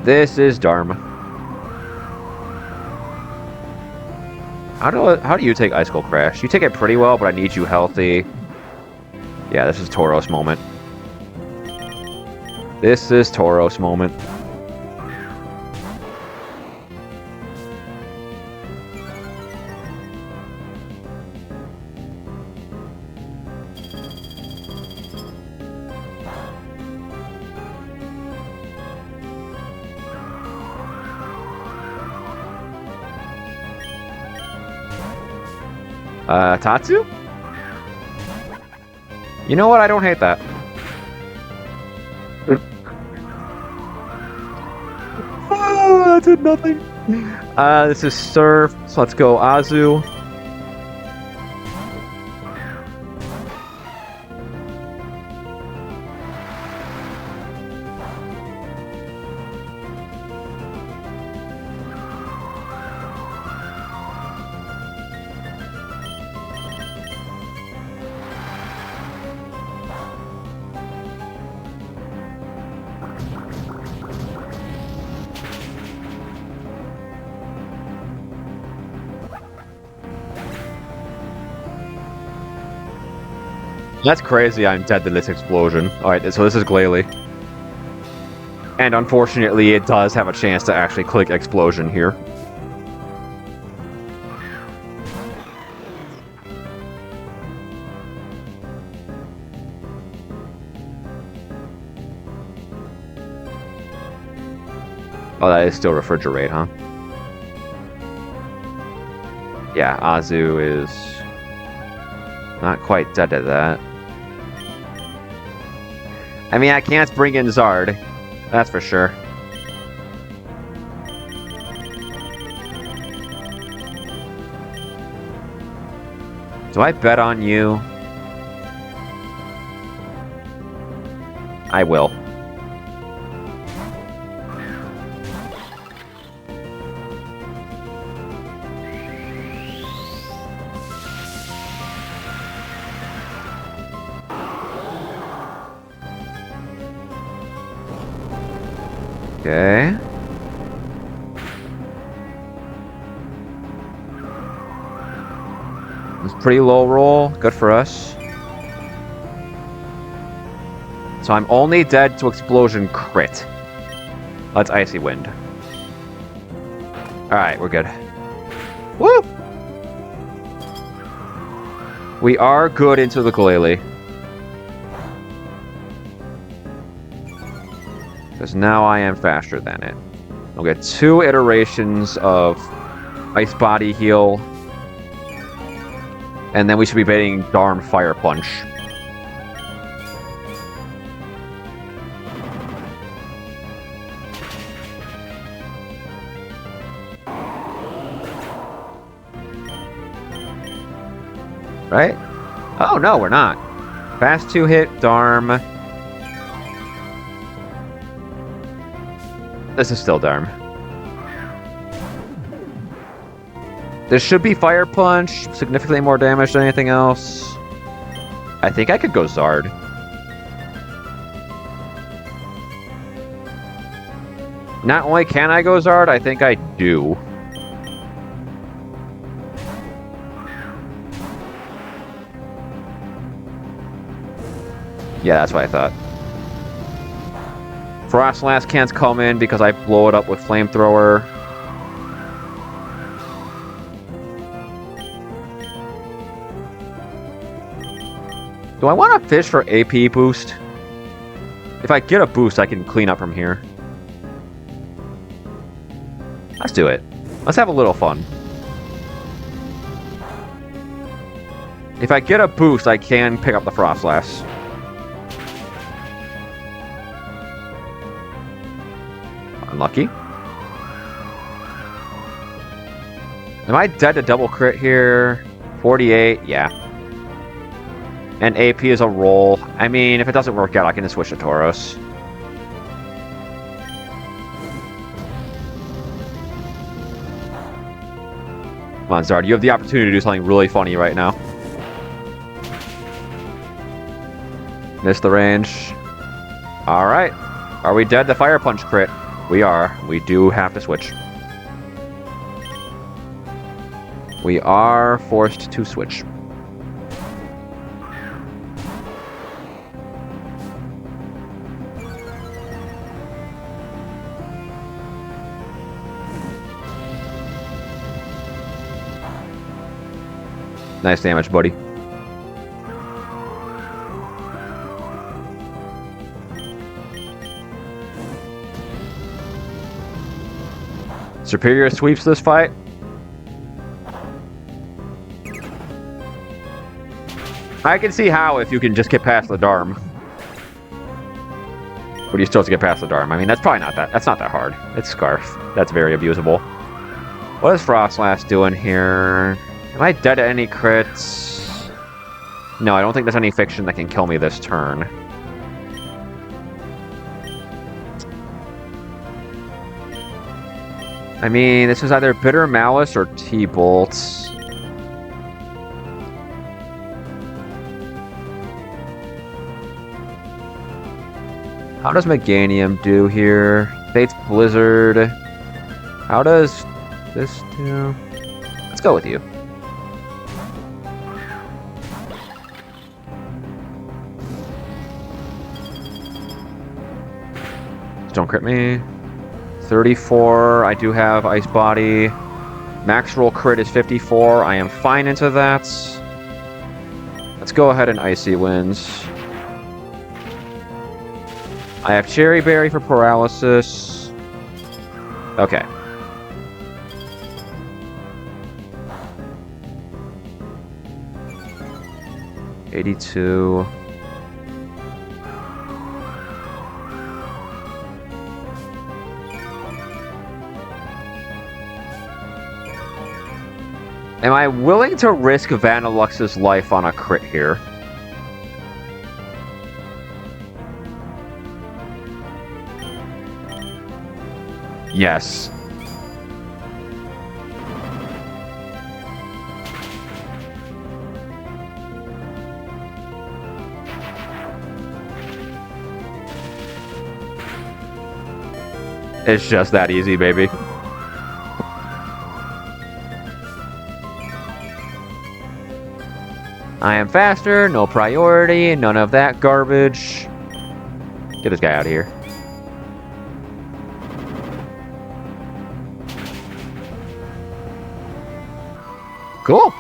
This is Darm. How do you take Icicle Crash? You take it pretty well, but I need you healthy. Yeah, this is Tauros moment. This is Tauros moment. Tatsu? You know what? I don't hate that. Oh, that did nothing. This is Surf, so let's go Azu. That's crazy, I'm dead to this explosion. Alright, so this is Glalie. And unfortunately, it does have a chance to actually click explosion here. Oh, that is still refrigerate, huh? Yeah, Azu is not quite dead to that. I mean, I can't bring in Zard. That's for sure. Do I bet on you? I will. Okay. It's pretty low roll. Good for us. So I'm only dead to explosion crit. Let's Icy Wind. Alright, we're good. Woo! We are good into the Glalie. Because now I am faster than it. We'll get 2 iterations of Ice Body Heal. And then we should be baiting Darm Fire Punch. Right? Oh, no, we're not. Fast 2-hit, Darm. This is still Darm. This should be Fire Punch, significantly more damage than anything else. I think I could go Zard. Not only can I go Zard, I think I do. Yeah, that's what I thought. Frostlass can't come in because I blow it up with Flamethrower. Do I want to fish for AP boost? If I get a boost, I can clean up from here. Let's do it. Let's have a little fun. If I get a boost, I can pick up the Frostlass. Unlucky. Am I dead to double crit here? 48, yeah. And AP is a roll. I mean, if it doesn't work out, I can just switch to Tauros. Come on, Zard, you have the opportunity to do something really funny right now. Missed the range. Alright. Are we dead to Fire Punch crit? We are. We do have to switch. We are forced to switch. Nice damage, buddy. Superior sweeps this fight. I can see how if you can just get past the Darm. But you still have to get past the Darm. I mean, that's probably not that. That's not that hard. It's Scarf. That's very abusable. What is Frostlass doing here? Am I dead to any crits? No, I don't think there's any fiction that can kill me this turn. I mean, this is either Bitter Malice or T-Bolts. How does Meganium do here? Fate's Blizzard. How does this do? Let's go with you. Don't crit me. 34. I do have Ice Body. Max roll crit is 54. I am fine into that. Let's go ahead and Icy Winds. I have Cherry Berry for paralysis. Okay. $82. Am I willing to risk Vanilux's life on a crit here? Yes. It's just that easy, baby. I am faster, no priority, none of that garbage. Get this guy out of here. Cool.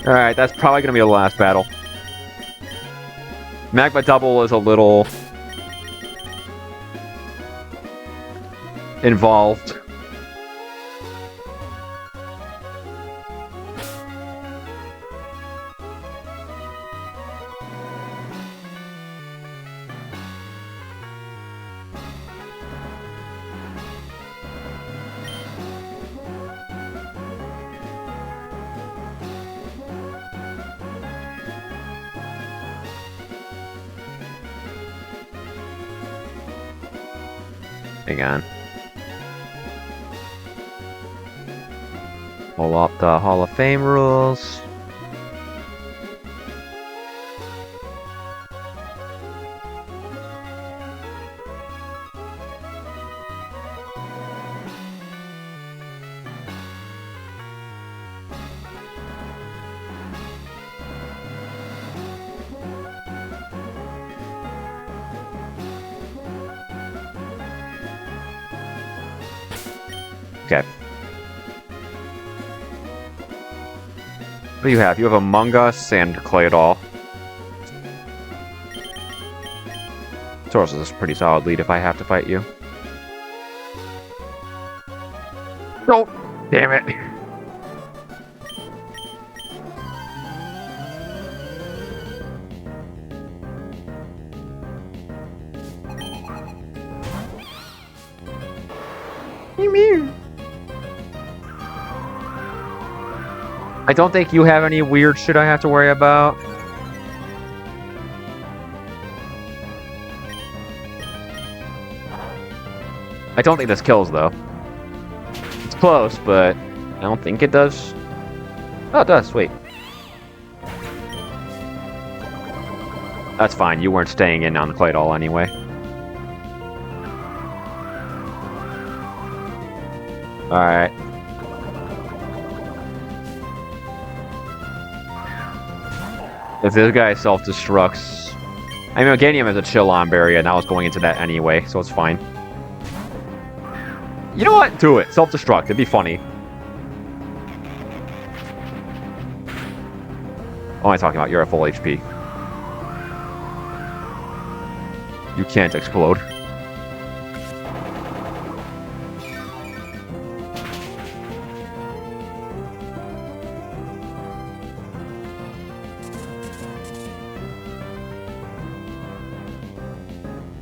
Alright, that's probably going to be the last battle. Magma Double is a little involved. Hang on. Pull up the Hall of Fame rules. Okay. What do you have? You have Among Us and Claydol. Tauros is a pretty solid lead if I have to fight you. Oh, damn it. I don't think you have any weird shit I have to worry about. I don't think this kills, though. It's close, but I don't think it does. Oh, it does. Wait. That's fine. You weren't staying in on the Claydol anyway. Alright. If this guy self-destructs... I mean, Meganium is a chill-on barrier, and I was going into that anyway, so it's fine. You know what? Do it. Self-destruct. It'd be funny. What am I talking about? You're at full HP. You can't explode.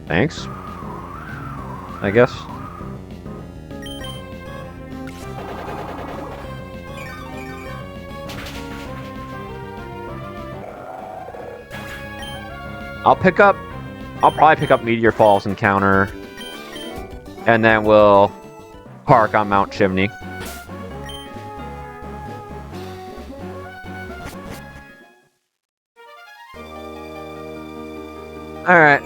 Thanks. I guess. I'll probably pick up Meteor Falls and counter. And then we'll park on Mount Chimney. Alright.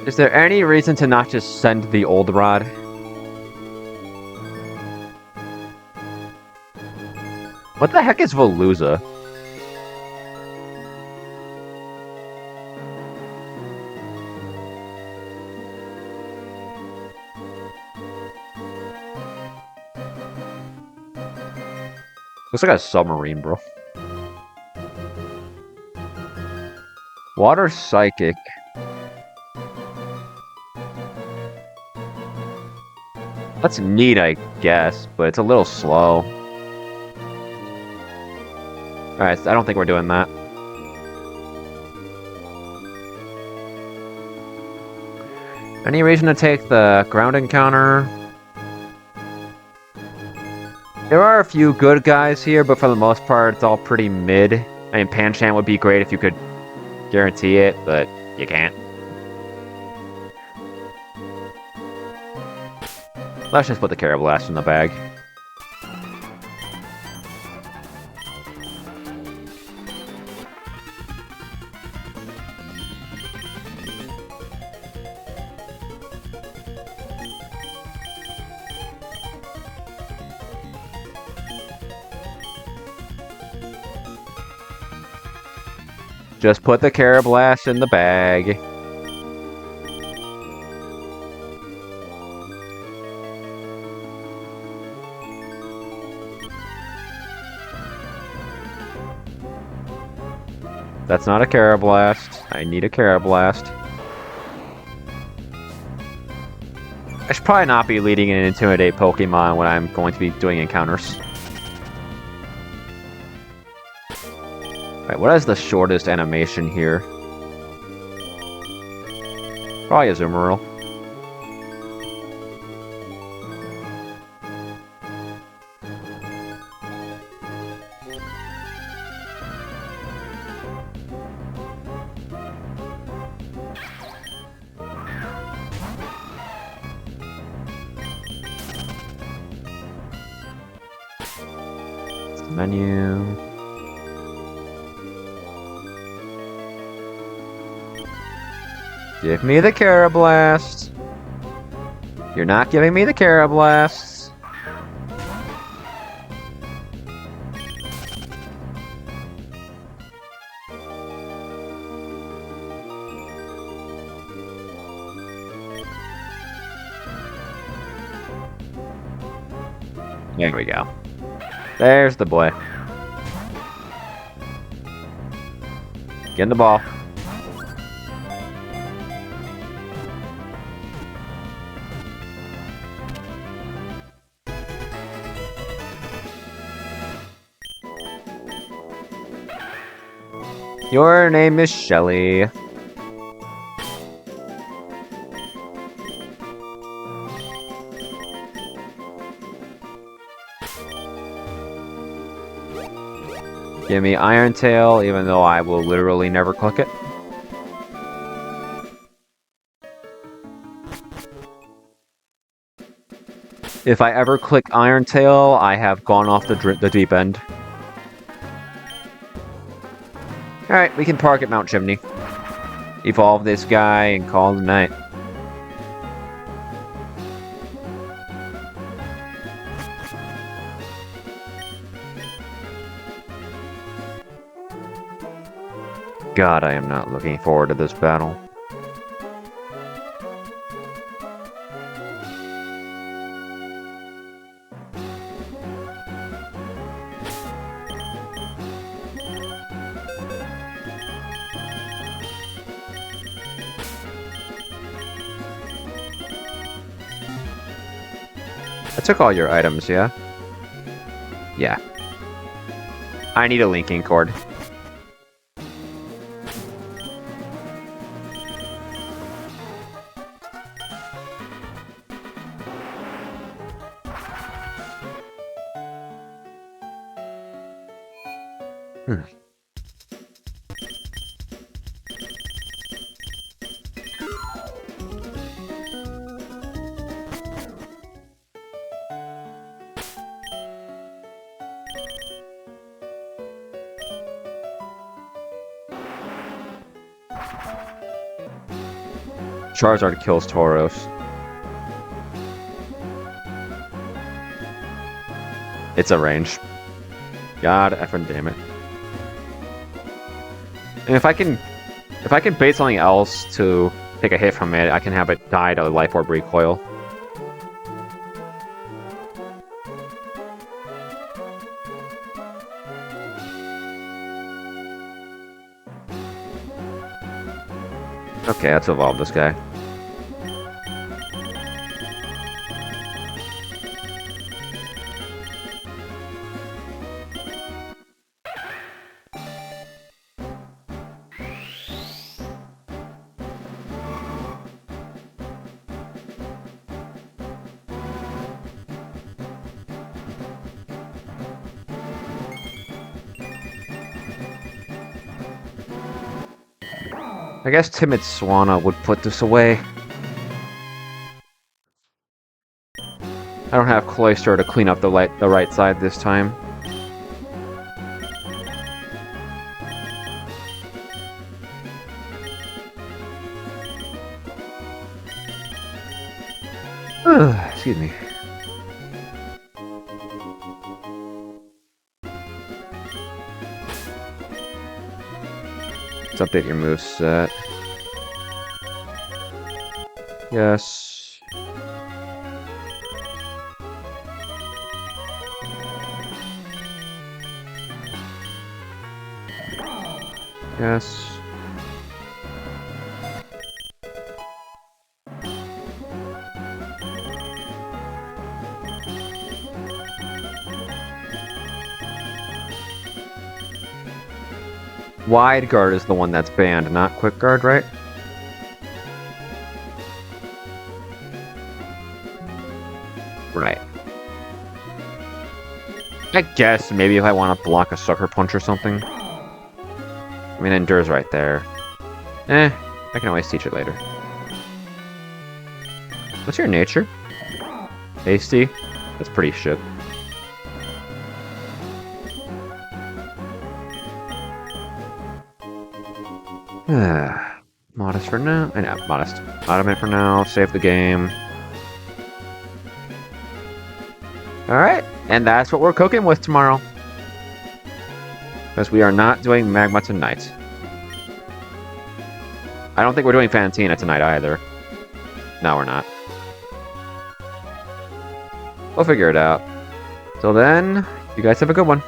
Is there any reason to not just send the old rod? What the heck is Veluza? Looks like a submarine, bro. Water Psychic. That's neat, I guess, but it's a little slow. Alright, I don't think we're doing that. Any reason to take the ground encounter? There are a few good guys here, but for the most part, it's all pretty mid. I mean, Panchant would be great if you could guarantee it, but you can't. Let's just put the Carablast in the bag. Just put the Carablast in the bag. That's not a Carablast. I need a Carablast. I should probably not be leading an Intimidate Pokemon when I'm going to be doing encounters. Alright, what is the shortest animation here? Probably a Azumarill. Menu. Give me the Carablast. You're not giving me the Carablast. There we go. There's the boy. Get in the ball. Your name is Shelly. Give me Iron Tail, even though I will literally never click it. If I ever click Iron Tail, I have gone off the deep end. Alright, we can park at Mount Chimney. Evolve this guy and call it a night. God, I am not looking forward to this battle. I took all your items, yeah? Yeah. I need a linking cord. Charizard kills Tauros. It's a range. God effing damn it. And if I can bait something else to take a hit from it, I can have it die to Life Orb Recoil. Okay, let's evolve this guy. I guess Timid Swanna would put this away. I don't have Cloister to clean up the right side this time. Excuse me. Let's update your moveset. Yes. Yes. Wide guard is the one that's banned, not quick guard, right? Right. I guess maybe if I want to block a sucker punch or something. I mean, Endure's right there. I can always teach it later. What's your nature? Hasty? That's pretty shit. Modest for now. Modest. Ottoman for now. Save the game. Alright, and that's what we're cooking with tomorrow. Because we are not doing Magma tonight. I don't think we're doing Fantina tonight either. No, we're not. We'll figure it out. Till then, you guys have a good one.